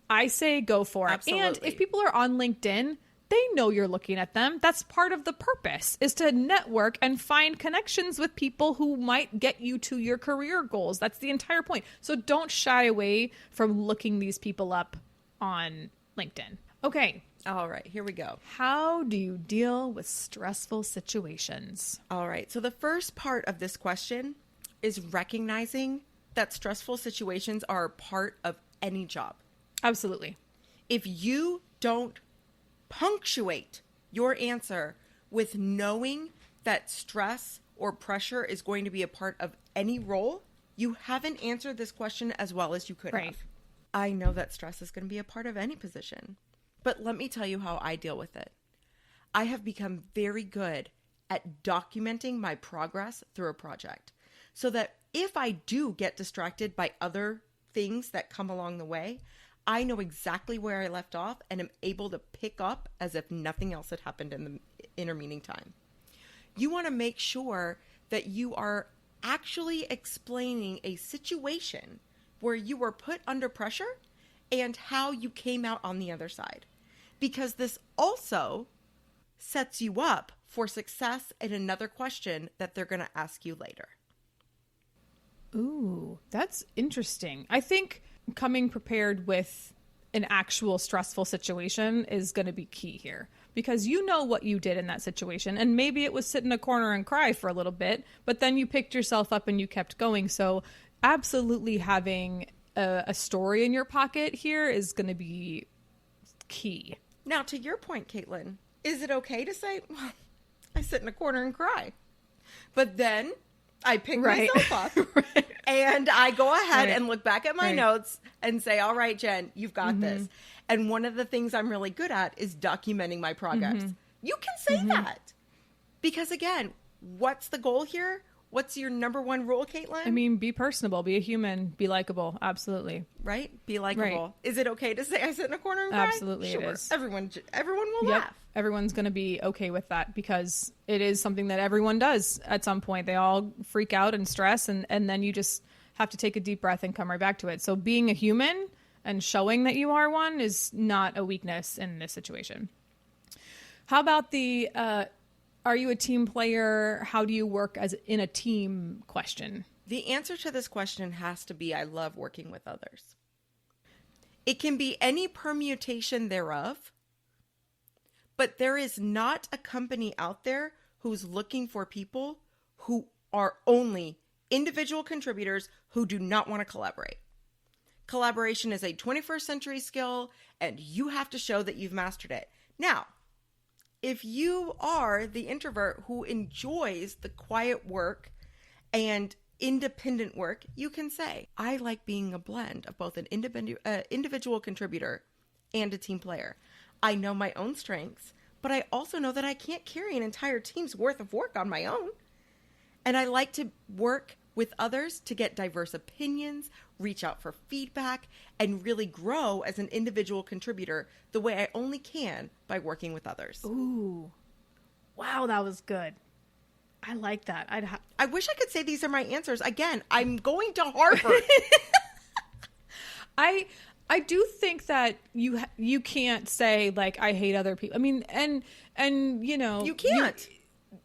I say go for it. Absolutely. And if people are on LinkedIn, they know you're looking at them. That's part of the purpose, is to network and find connections with people who might get you to your career goals. That's the entire point. So don't shy away from looking these people up on LinkedIn. Okay. All right, here we go. How do you deal with stressful situations? All right. So the first part of this question is recognizing that stressful situations are a part of any job. Absolutely. If you don't punctuate your answer with knowing that stress or pressure is going to be a part of any role, you haven't answered this question as well as you could have. I know that stress is going to be a part of any position, but let me tell you how I deal with it. I have become very good at documenting my progress through a project so that if I do get distracted by other things that come along the way, I know exactly where I left off and am able to pick up as if nothing else had happened in the intervening time. You want to make sure that you are actually explaining a situation where you were put under pressure and how you came out on the other side. Because this also sets you up for success in another question that they're going to ask you later. Ooh, that's interesting. I think coming prepared with an actual stressful situation is going to be key here, because you know what you did in that situation. And maybe it was sit in a corner and cry for a little bit, but then you picked yourself up and you kept going. So absolutely having a story in your pocket here is going to be key. Now, to your point, Caitlin, is it okay to say, well, I sit in a corner and cry, but then I pick myself up Right. and I go ahead Right. and look back at my Right. notes and say, all right, Jen, you've got this. And one of the things I'm really good at is documenting my progress. You can say that because, again, what's the goal here? What's your number one rule, Caitlin? I mean, be personable, be a human, be likable. Absolutely. Right? Be likable. Right. Is it okay to say I sit in a corner and cry? Absolutely it Sure. is. Everyone will Yep. laugh. Everyone's going to be okay with that because it is something that everyone does at some point. They all freak out and stress, and then you just have to take a deep breath and come right back to it. So being a human and showing that you are one is not a weakness in this situation. How about the are you a team player? How do you work as in a team question? The answer to this question has to be I love working with others. It can be any permutation thereof, but there is not a company out there who's looking for people who are only individual contributors who do not want to collaborate. Collaboration is a 21st century skill, and you have to show that you've mastered it. Now, if you are the introvert who enjoys the quiet work and independent work, you can say, I like being a blend of both an individual contributor and a team player. I know my own strengths, but I also know that I can't carry an entire team's worth of work on my own. And I like to work with others to get diverse opinions, reach out for feedback, and really grow as an individual contributor the way I only can by working with others. Ooh. Wow, that was good. I like that. I wish I could say these are my answers. Again, I'm going to Harvard. I do think that you can't say like I hate other people. I mean, and you know, You can't.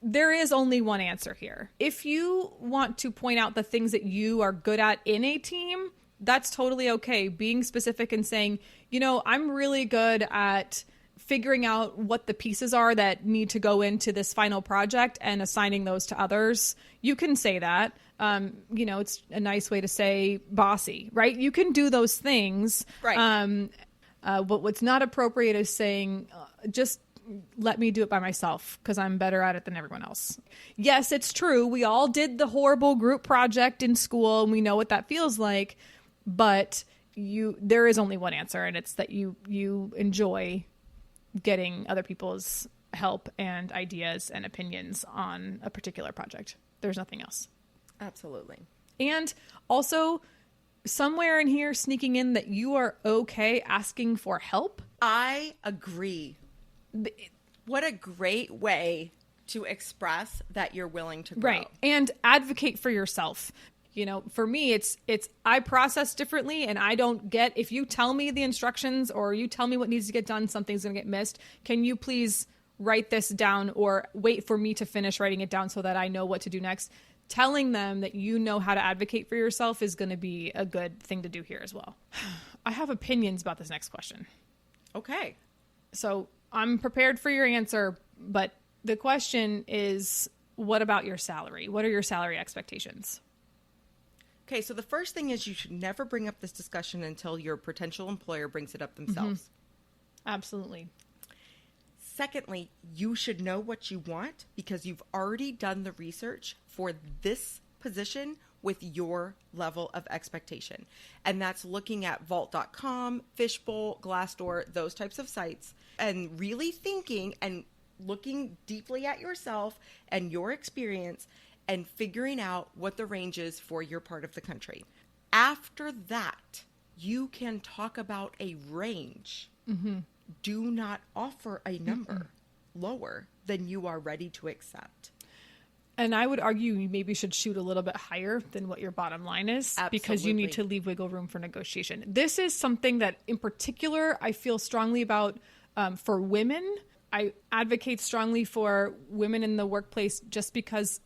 There is only one answer here. If you want to point out the things that you are good at in a team, that's totally okay. Being specific and saying, you know, I'm really good at figuring out what the pieces are that need to go into this final project and assigning those to others. You can say that. You know, it's a nice way to say bossy, right? You can do those things. Right. But what's not appropriate is saying, just let me do it by myself because I'm better at it than everyone else. Yes, it's true. We all did the horrible group project in school and we know what that feels like, but there is only one answer, and it's that you enjoy getting other people's help and ideas and opinions on a particular project. There's nothing else. Absolutely. And also somewhere in here sneaking in that you are okay asking for help. I agree. What a great way to express that you're willing to grow. Right. And advocate for yourself. You know, for me, it's I process differently, and I don't get, if you tell me the instructions or you tell me what needs to get done, something's going to get missed. Can you please write this down or wait for me to finish writing it down so that I know what to do next? Telling them that you know how to advocate for yourself is going to be a good thing to do here as well. I have opinions about this next question. Okay. So I'm prepared for your answer, but the question is, what about your salary? What are your salary expectations? Okay, so the first thing is you should never bring up this discussion until your potential employer brings it up themselves. Absolutely. Secondly, you should know what you want because you've already done the research for this position with your level of expectation. And that's looking at vault.com, Fishbowl, Glassdoor, those types of sites, and really thinking and looking deeply at yourself and your experience and figuring out what the range is for your part of the country. After that, you can talk about a range. Do not offer a number lower than you are ready to accept. And I would argue you maybe should shoot a little bit higher than what your bottom line is. Because you need to leave wiggle room for negotiation. This is something that in particular I feel strongly about for women. I advocate strongly for women in the workplace just because,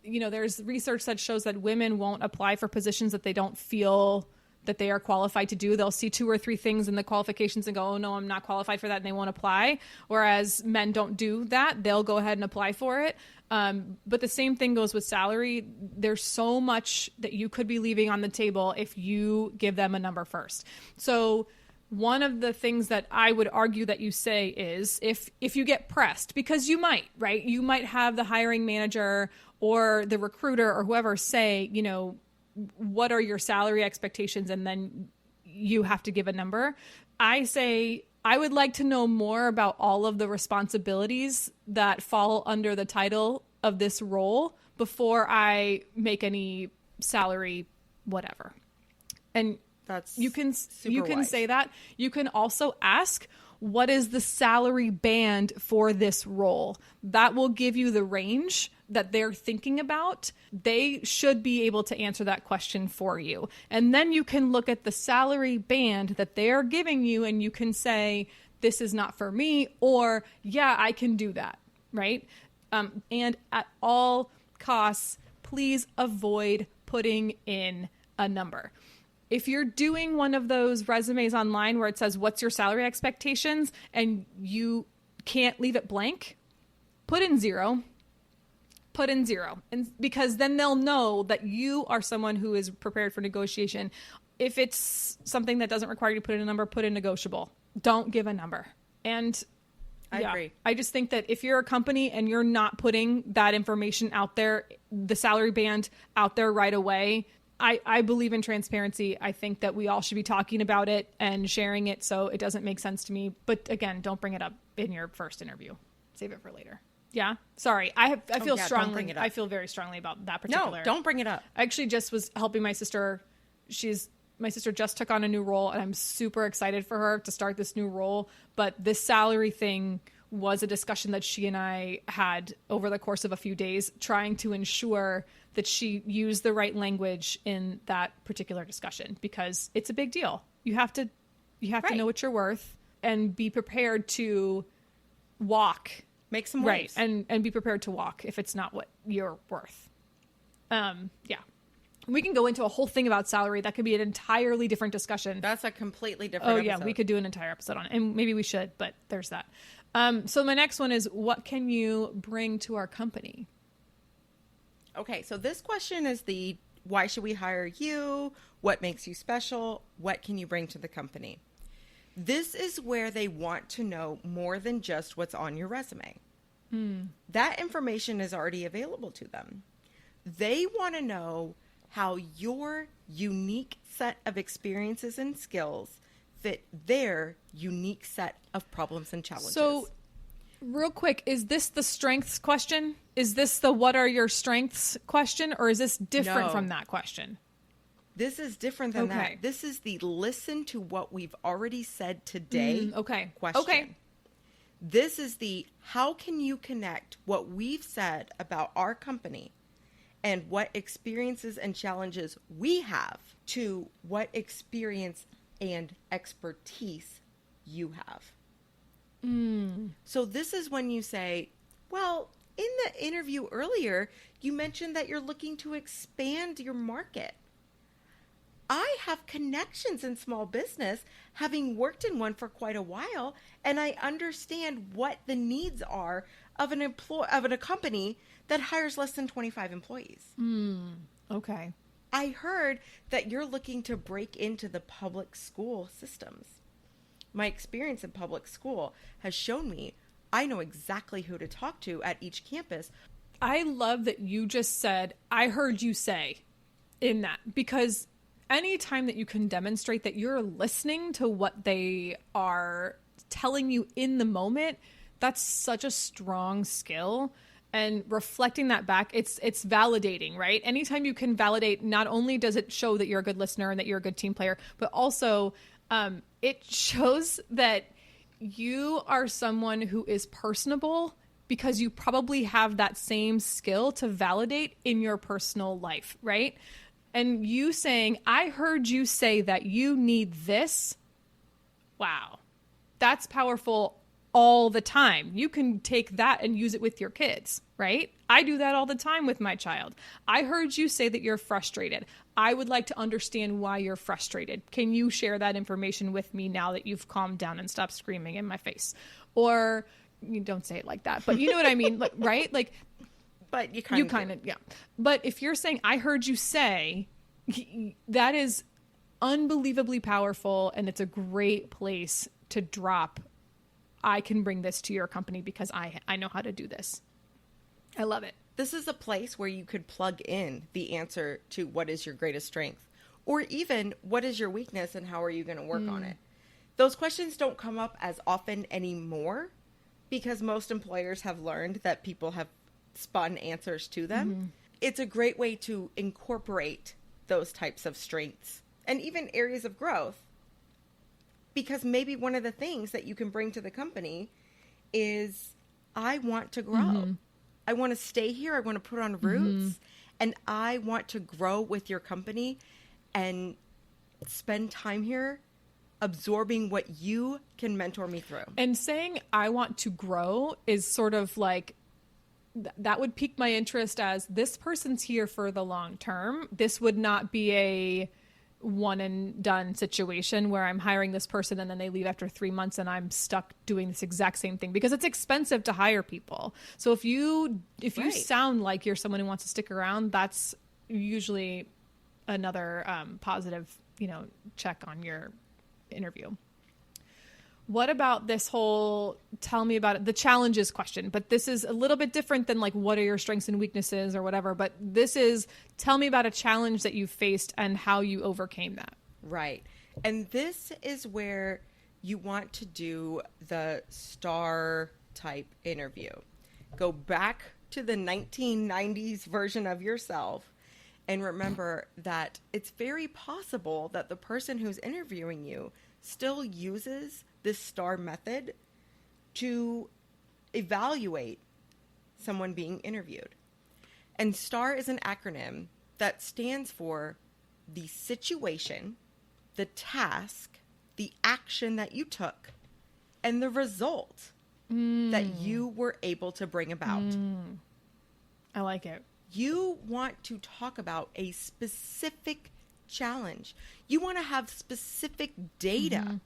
you know, there's research that shows that women won't apply for positions that they don't feel that they are qualified to do. They'll see 2 or 3 things in the qualifications and go, oh no, I'm not qualified for that, and they won't apply. Whereas men don't do that. They'll go ahead and apply for it. But the same thing goes with salary. There's so much that you could be leaving on the table if you give them a number first. So one of the things that I would argue that you say is if you get pressed, because you might, right? You might have the hiring manager or the recruiter or whoever say, you know, what are your salary expectations? And then you have to give a number. I say, I would like to know more about all of the responsibilities that fall under the title of this role before I make any salary, whatever. And That's you can wise. say that. You can also ask, what is the salary band for this role? That will give you the range that they're thinking about. They should be able to answer that question for you. And then you can look at the salary band that they're giving you and you can say, this is not for me, or yeah, I can do that, right? And at all costs, please avoid putting in a number. If you're doing one of those resumes online where it says, what's your salary expectations? And you can't leave it blank, put in 0. And because then they'll know that you are someone who is prepared for negotiation. If it's something that doesn't require you to put in a number, put in negotiable. Don't give a number. And I agree. I just think that if you're a company and you're not putting that information out there, the salary band out there right away, I believe in transparency. I think that we all should be talking about it and sharing it, so it doesn't make sense to me. But again, don't bring it up in your first interview. Save it for later. Yeah. Sorry. I feel strongly. Don't bring it up. I feel very strongly about that particular. No, don't bring it up. I actually just was helping my sister. My sister just took on a new role, and I'm super excited for her to start this new role. But this salary thing was a discussion that she and I had over the course of a few days, trying to ensure that she used the right language in that particular discussion, because it's a big deal. You have to know what you're worth and be prepared to walk. Make some waves. Right. And be prepared to walk if it's not what you're worth. Yeah. We can go into a whole thing about salary. That could be an entirely different discussion. That's a completely different episode. episode. We could do an entire episode on it. And maybe we should, but there's that. So my next one is, what can you bring to our company? Okay, so this question is why should we hire you? What makes you special? What can you bring to the company? This is where they want to know more than just what's on your resume. That information is already available to them. They want to know how your unique set of experiences and skills fit their unique set of problems and challenges. So real quick, is this the strengths question? Is this the what are your strengths question? Or is this different from that question? This is different than that. This is the listen to what we've already said today question. Okay. This is the how can you connect what we've said about our company and what experiences and challenges we have to what experience and expertise you have. So this is when you say, well, in the interview earlier, you mentioned that you're looking to expand your market. I have connections in small business, having worked in one for quite a while, and I understand what the needs are of a company that hires less than 25 employees. Okay. I heard that you're looking to break into the public school systems. My experience in public school has shown me I know exactly who to talk to at each campus. I love that you just said, I heard you say in that, because anytime that you can demonstrate that you're listening to what they are telling you in the moment, that's such a strong skill. And reflecting that back, it's validating, right? Anytime you can validate, not only does it show that you're a good listener and that you're a good team player, but also it shows that you are someone who is personable, because you probably have that same skill to validate in your personal life, right? And you saying, I heard you say that you need this. Wow. That's powerful all the time. You can take that and use it with your kids, right? I do that all the time with my child. I heard you say that you're frustrated. I would like to understand why you're frustrated. Can you share that information with me now that you've calmed down and stopped screaming in my face? Or you don't say it like that, but you know what I mean, like, right? Like, but you kind of, yeah. But if you're saying, I heard you say, that is unbelievably powerful, and it's a great place to drop, I can bring this to your company because I know how to do this. I love it. This is a place where you could plug in the answer to what is your greatest strength, or even what is your weakness and how are you going to work on it. Those questions don't come up as often anymore because most employers have learned that people have spun answers to them. It's a great way to incorporate those types of strengths and even areas of growth, because maybe one of the things that you can bring to the company is, I want to grow. I want to stay here. I want to put on roots, and I want to grow with your company and spend time here absorbing what you can mentor me through. And saying I want to grow is sort of like, that would pique my interest as, this person's here for the long term. This would not be a one and done situation where I'm hiring this person and then they leave after 3 months and I'm stuck doing this exact same thing, because it's expensive to hire people. So if you sound like you're someone who wants to stick around, that's usually another positive, check on your interview. What about this whole tell me about it, the challenges question? But this is a little bit different than like, what are your strengths and weaknesses or whatever. But this is, tell me about a challenge that you faced and how you overcame that. Right. And this is where you want to do the STAR type interview. Go back to the 1990s version of yourself and remember that it's very possible that the person who's interviewing you still uses this STAR method to evaluate someone being interviewed. And STAR is an acronym that stands for the situation, the task, the action that you took, and the result that you were able to bring about. I like it. You want to talk about a specific challenge. You want to have specific data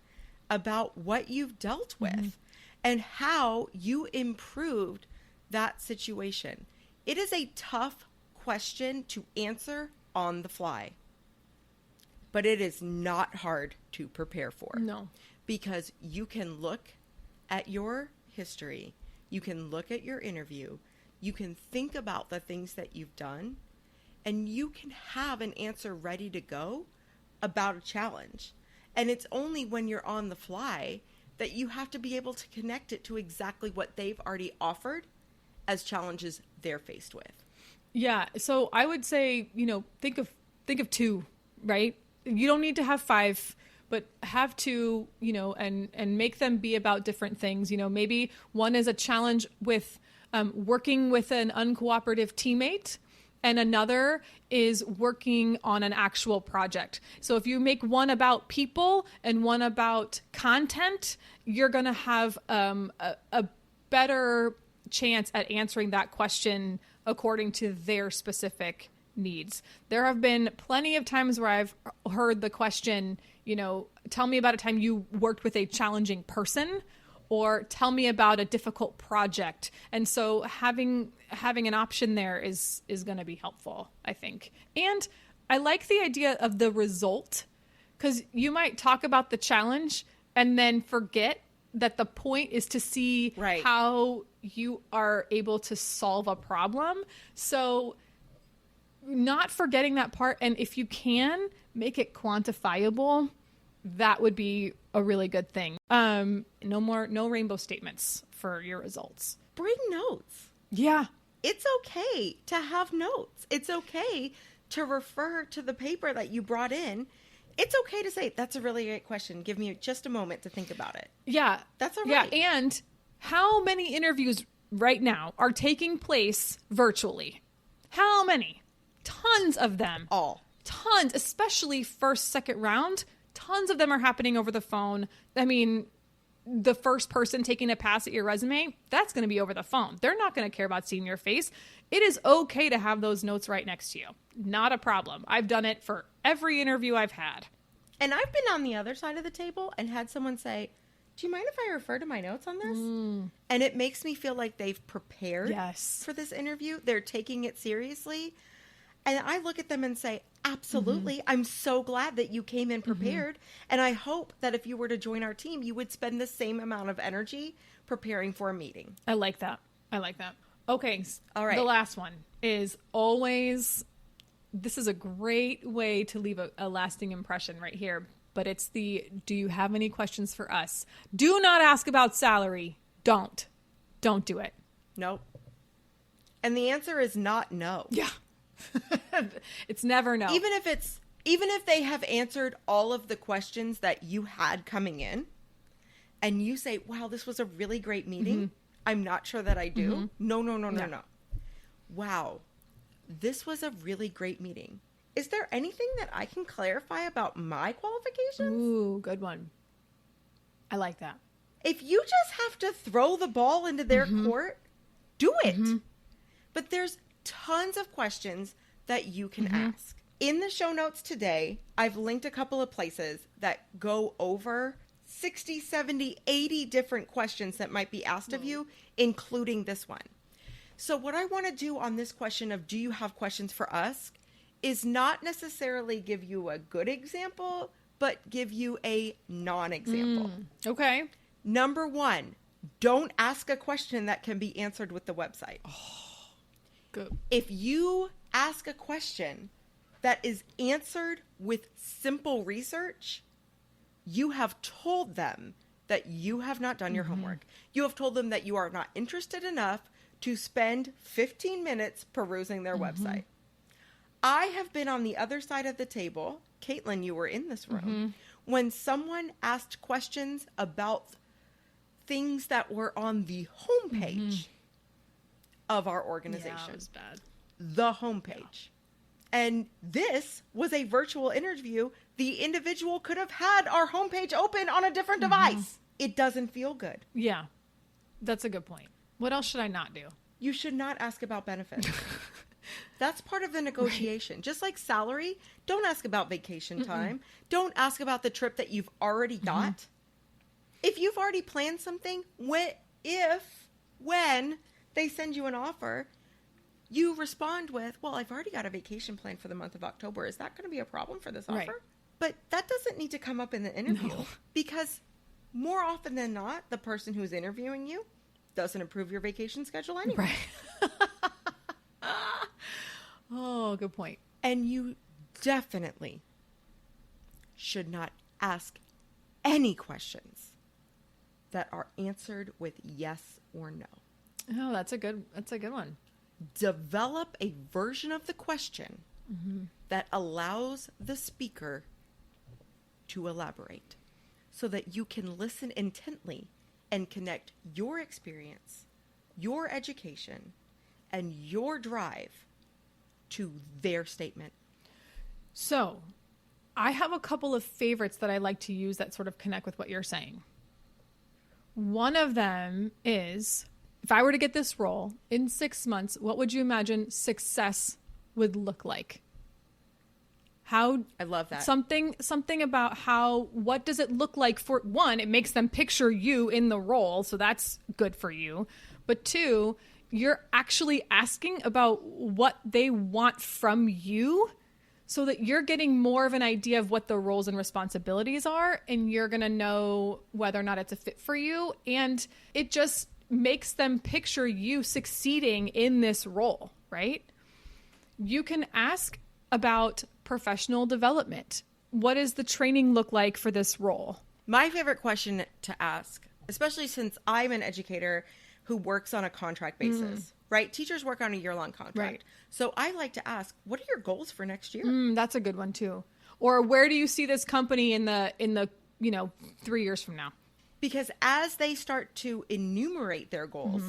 about what you've dealt with and how you improved that situation. It is a tough question to answer on the fly, but it is not hard to prepare for. No. Because you can look at your history, you can look at your interview, you can think about the things that you've done, and you can have an answer ready to go about a challenge. And it's only when you're on the fly that you have to be able to connect it to exactly what they've already offered as challenges they're faced with. Yeah. So I would say, think of 2, right? You don't need to have 5, but have 2, and make them be about different things. Maybe one is a challenge with working with an uncooperative teammate, and another is working on an actual project. So if you make one about people and one about content, you're going to have a better chance at answering that question according to their specific needs. There have been plenty of times where I've heard the question, tell me about a time you worked with a challenging person, or tell me about a difficult project. And so having an option there is going to be helpful, I think. And I like the idea of the result, because you might talk about the challenge and then forget that the point is to see how you are able to solve a problem. So not forgetting that part. And if you can make it quantifiable, that would be a really good thing. No rainbow statements for your results. Bring notes. Yeah. It's okay to have notes. It's okay to refer to the paper that you brought in. It's okay to say, that's a really great question. Give me just a moment to think about it. Yeah. That's all right. Yeah. And how many interviews right now are taking place virtually? How many? Tons of them. All. Tons, especially first, second round. Tons of them are happening over the phone. I mean, the first person taking a pass at your resume, that's going to be over the phone. They're not going to care about seeing your face. It is okay to have those notes right next to you. Not a problem. I've done it for every interview I've had. And I've been on the other side of the table and had someone say, do you mind if I refer to my notes on this? And it makes me feel like they've prepared for this interview. They're taking it seriously. And I look at them and say, absolutely. I'm so glad that you came in prepared. And I hope that if you were to join our team, you would spend the same amount of energy preparing for a meeting. I like that. Okay. All right. The last one is always, this is a great way to leave a lasting impression right here. But it's the, do you have any questions for us? Do not ask about salary. Don't do it. Nope. And the answer is not no. Yeah. It's never no. Even if they have answered all of the questions that you had coming in and you say, wow, this was a really great meeting. I'm not sure that I do. No. Wow. This was a really great meeting. Is there anything that I can clarify about my qualifications? Ooh, good one. I like that. If you just have to throw the ball into their court, do it. But there's tons of questions that you can ask. In the show notes today, I've linked a couple of places that go over 60, 70, 80 different questions that might be asked of you, including this one. So what I want to do on this question of, do you have questions for us, is not necessarily give you a good example, but give you a non-example. Okay. Number one, don't ask a question that can be answered with the website. Oh, good. If you ask a question that is answered with simple research, you have told them that you have not done your homework. You have told them that you are not interested enough to spend 15 minutes perusing their website. I have been on the other side of the table. Caitlin, you were in this room. When someone asked questions about things that were on the homepage of our organization. Yeah, it was bad. The homepage. And this was a virtual interview. The individual could have had our homepage open on a different device. It doesn't feel good. Yeah, that's a good point. What else should I not do? You should not ask about benefits. That's part of the negotiation. Right. Just like salary, don't ask about vacation time. Don't ask about the trip that you've already got. If you've already planned something, when they send you an offer, you respond with, well, I've already got a vacation plan for the month of October. Is that going to be a problem for this offer? Right. But that doesn't need to come up in the interview because more often than not, the person who's interviewing you doesn't approve your vacation schedule anyway. Right. Oh, good point. And you definitely should not ask any questions that are answered with yes or no. Oh, that's a good one. Develop a version of the question that allows the speaker to elaborate so that you can listen intently and connect your experience, your education, and your drive to their statement. So, I have a couple of favorites that I like to use that sort of connect with what you're saying. One of them is, if I were to get this role in 6 months, what would you imagine success would look like? How I love that. Something about what does it look like for one, it makes them picture you in the role, so that's good for you. But two, you're actually asking about what they want from you so that you're getting more of an idea of what the roles and responsibilities are, and you're going to know whether or not it's a fit for you. And it just makes them picture you succeeding in this role, right? You can ask about professional development. What does the training look like for this role? My favorite question to ask, especially since I'm an educator who works on a contract basis, right? Teachers work on a year-long contract. Right. So I like to ask, what are your goals for next year? That's a good one too. Or where do you see this company in the 3 years from now? Because as they start to enumerate their goals,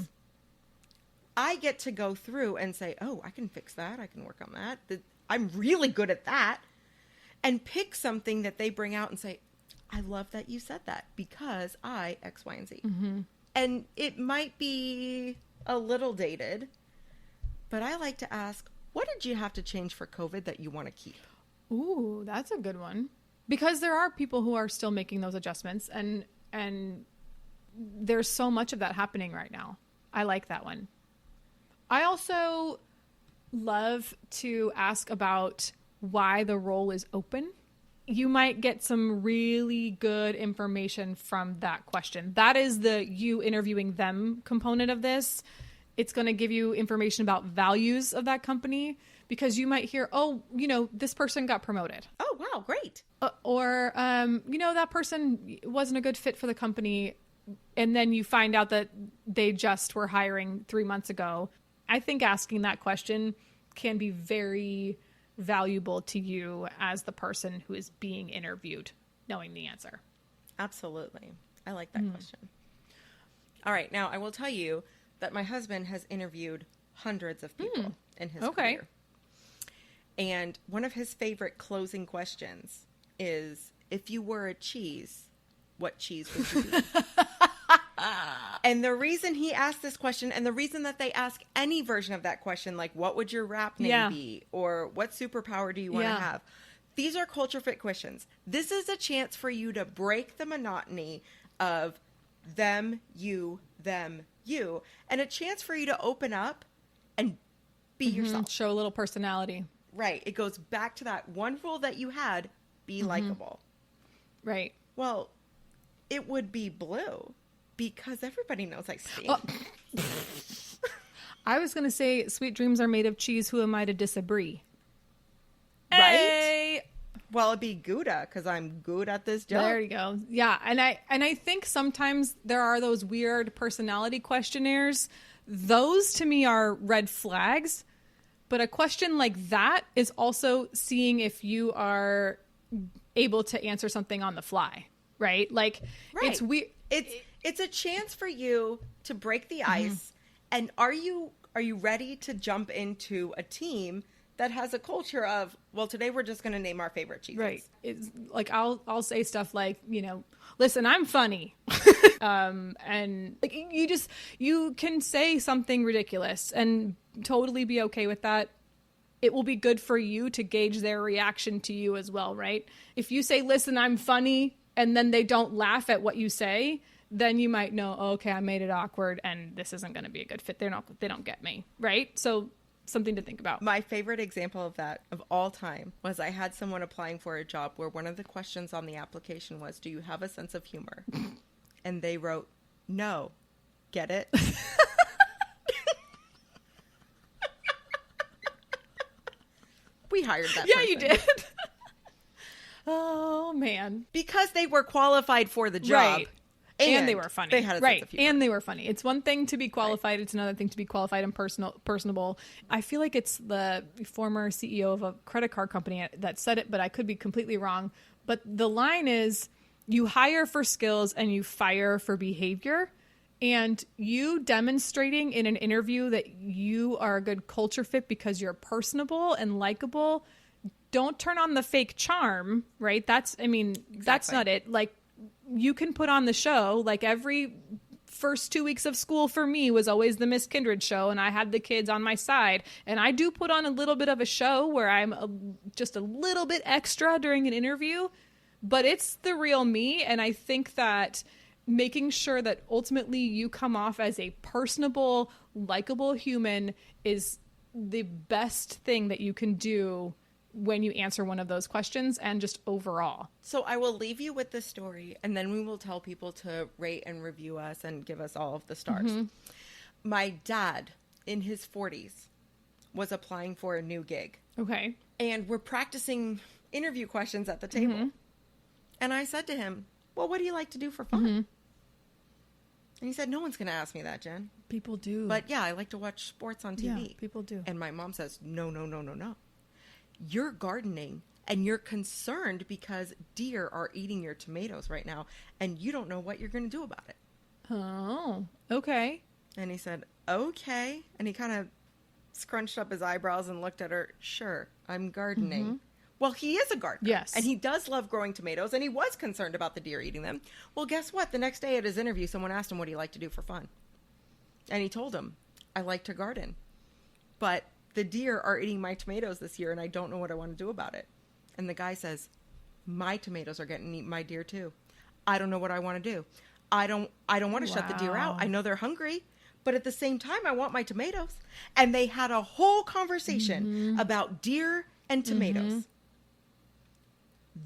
I get to go through and say, oh, I can fix that. I can work on that. I'm really good at that. And pick something that they bring out and say, I love that you said that because I X, Y, and Z. Mm-hmm. And it might be a little dated, but I like to ask, what did you have to change for COVID that you want to keep? Ooh, that's a good one. Because there are people who are still making those adjustments, and there's so much of that happening right now. I like that one. I also love to ask about why the role is open. You might get some really good information from that question. That is the you interviewing them component of this. It's going to give you information about values of that company, because you might hear, oh, this person got promoted. Oh, wow, great. Or, that person wasn't a good fit for the company. And then you find out that they just were hiring 3 months ago. I think asking that question can be very valuable to you as the person who is being interviewed, knowing the answer. Absolutely. I like that question. All right. Now, I will tell you that my husband has interviewed hundreds of people in his career. And one of his favorite closing questions is, if you were a cheese, what cheese would you be? And the reason he asked this question, and the reason that they ask any version of that question, like, what would your rap name be? Or what superpower do you want to have? These are culture fit questions. This is a chance for you to break the monotony of them, you, and a chance for you to open up and be yourself. Show a little personality. Right. It goes back to that one rule that you had, be likable. Right. Well, it would be Blue, because everybody knows I stink. Oh. I was going to say, sweet dreams are made of cheese. Who am I to disagree? Right? Hey! Well, it'd be Gouda, because I'm good at this job. There you go. Yeah, and I think sometimes there are those weird personality questionnaires. Those to me are red flags. But a question like that is also seeing if you are able to answer something on the fly, right? Like, it's weird. It's a chance for you to break the ice. And are you ready to jump into a team that has a culture of, well, today we're just going to name our favorite cheeses. Right. It's like, I'll say stuff like, listen, I'm funny. And like, you can say something ridiculous and totally be okay with that. It will be good for you to gauge their reaction to you as well, right? If you say, listen, I'm funny, and then they don't laugh at what you say, then you might know, oh, okay, I made it awkward and this isn't going to be a good fit. They don't get me, right? So something to think about. My favorite example of that of all time was I had someone applying for a job where one of the questions on the application was, do you have a sense of humor? And they wrote, no. Get it? We hired that person. Yeah, you did. Oh, man. Because they were qualified for the job. Right. And they were funny. They had a sense of humor. And they were funny. It's one thing to be qualified. Right. It's another thing to be qualified and personable. I feel like it's the former CEO of a credit card company that said it, but I could be completely wrong. But the line is, you hire for skills and you fire for behavior. And you demonstrating in an interview that you are a good culture fit because you're personable and likable. Don't turn on the fake charm, right? That's not it. Like, you can put on the show. Like, every first 2 weeks of school for me was always the Miss Kindred show, and I had the kids on my side. And I do put on a little bit of a show where I'm just a little bit extra during an interview, but it's the real me. And I think that making sure that ultimately you come off as a personable, likable human is the best thing that you can do when you answer one of those questions, and just overall. So I will leave you with this story, and then we will tell people to rate and review us and give us all of the stars. My dad, in his 40s, was applying for a new gig. Okay. And we're practicing interview questions at the table. And I said to him, well, what do you like to do for fun? And he said, no one's going to ask me that, Jen. People do. But yeah, I like to watch sports on TV. Yeah, people do. And my mom says, no. You're gardening and you're concerned because deer are eating your tomatoes right now and you don't know what you're going to do about it. Oh, okay. And he said, okay. And he kind of scrunched up his eyebrows and looked at her. Sure, I'm gardening. Well, he is a gardener. Yes. And he does love growing tomatoes, and he was concerned about the deer eating them. Well, guess what? The next day at his interview, someone asked him what he liked to do for fun. And he told him, I like to garden. But the deer are eating my tomatoes this year, and I don't know what I want to do about it. And the guy says, my tomatoes are getting eaten by deer too. I don't know what I want to do. I don't want to shut the deer out. I know they're hungry, but at the same time, I want my tomatoes. And they had a whole conversation about deer and tomatoes.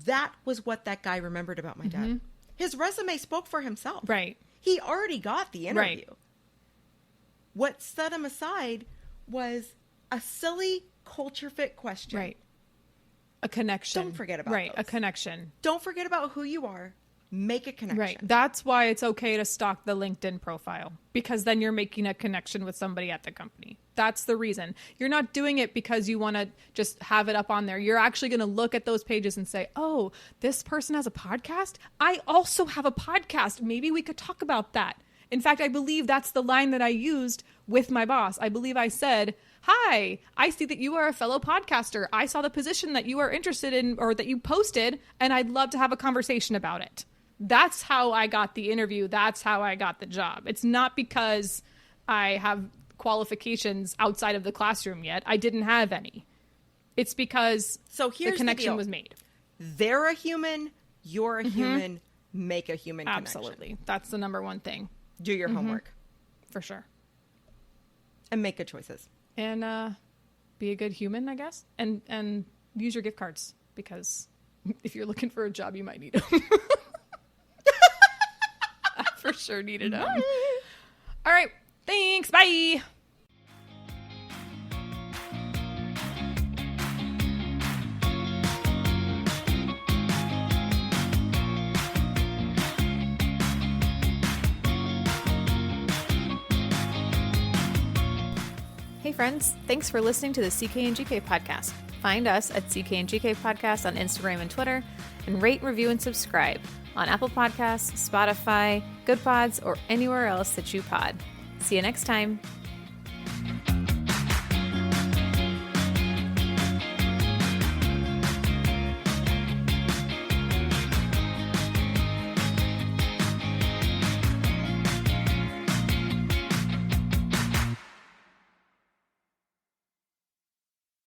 That was what that guy remembered about my dad. His resume spoke for himself. Right. He already got the interview. Right. What set him aside was a silly culture fit question. Right. A connection. Don't forget about Right. those. A connection. Don't forget about who you are. Make a connection. Right. That's why it's okay to stalk the LinkedIn profile, because then you're making a connection with somebody at the company. That's the reason. You're not doing it because you want to just have it up on there. You're actually going to look at those pages and say, oh, this person has a podcast. I also have a podcast. Maybe we could talk about that. In fact, I believe that's the line that I used with my boss. I believe I said, hi, I see that you are a fellow podcaster. I saw the position that you are interested in or that you posted, and I'd love to have a conversation about it. That's how I got the interview. That's how I got the job. It's not because I have qualifications outside of the classroom yet. I didn't have any. It's because the connection was made. They're a human. You're a human. Make a human connection. Absolutely. That's the number one thing. Do your homework. For sure. And make good choices. And be a good human, I guess. And use your gift cards, because if you're looking for a job, you might need them. I for sure needed them. All right. Thanks. Bye. Hey friends, thanks for listening to the CK and GK podcast. Find us at CK and GK podcast on Instagram and Twitter, and rate, review, and subscribe on Apple Podcasts, Spotify, Good Pods, or anywhere else that you pod. See you next time.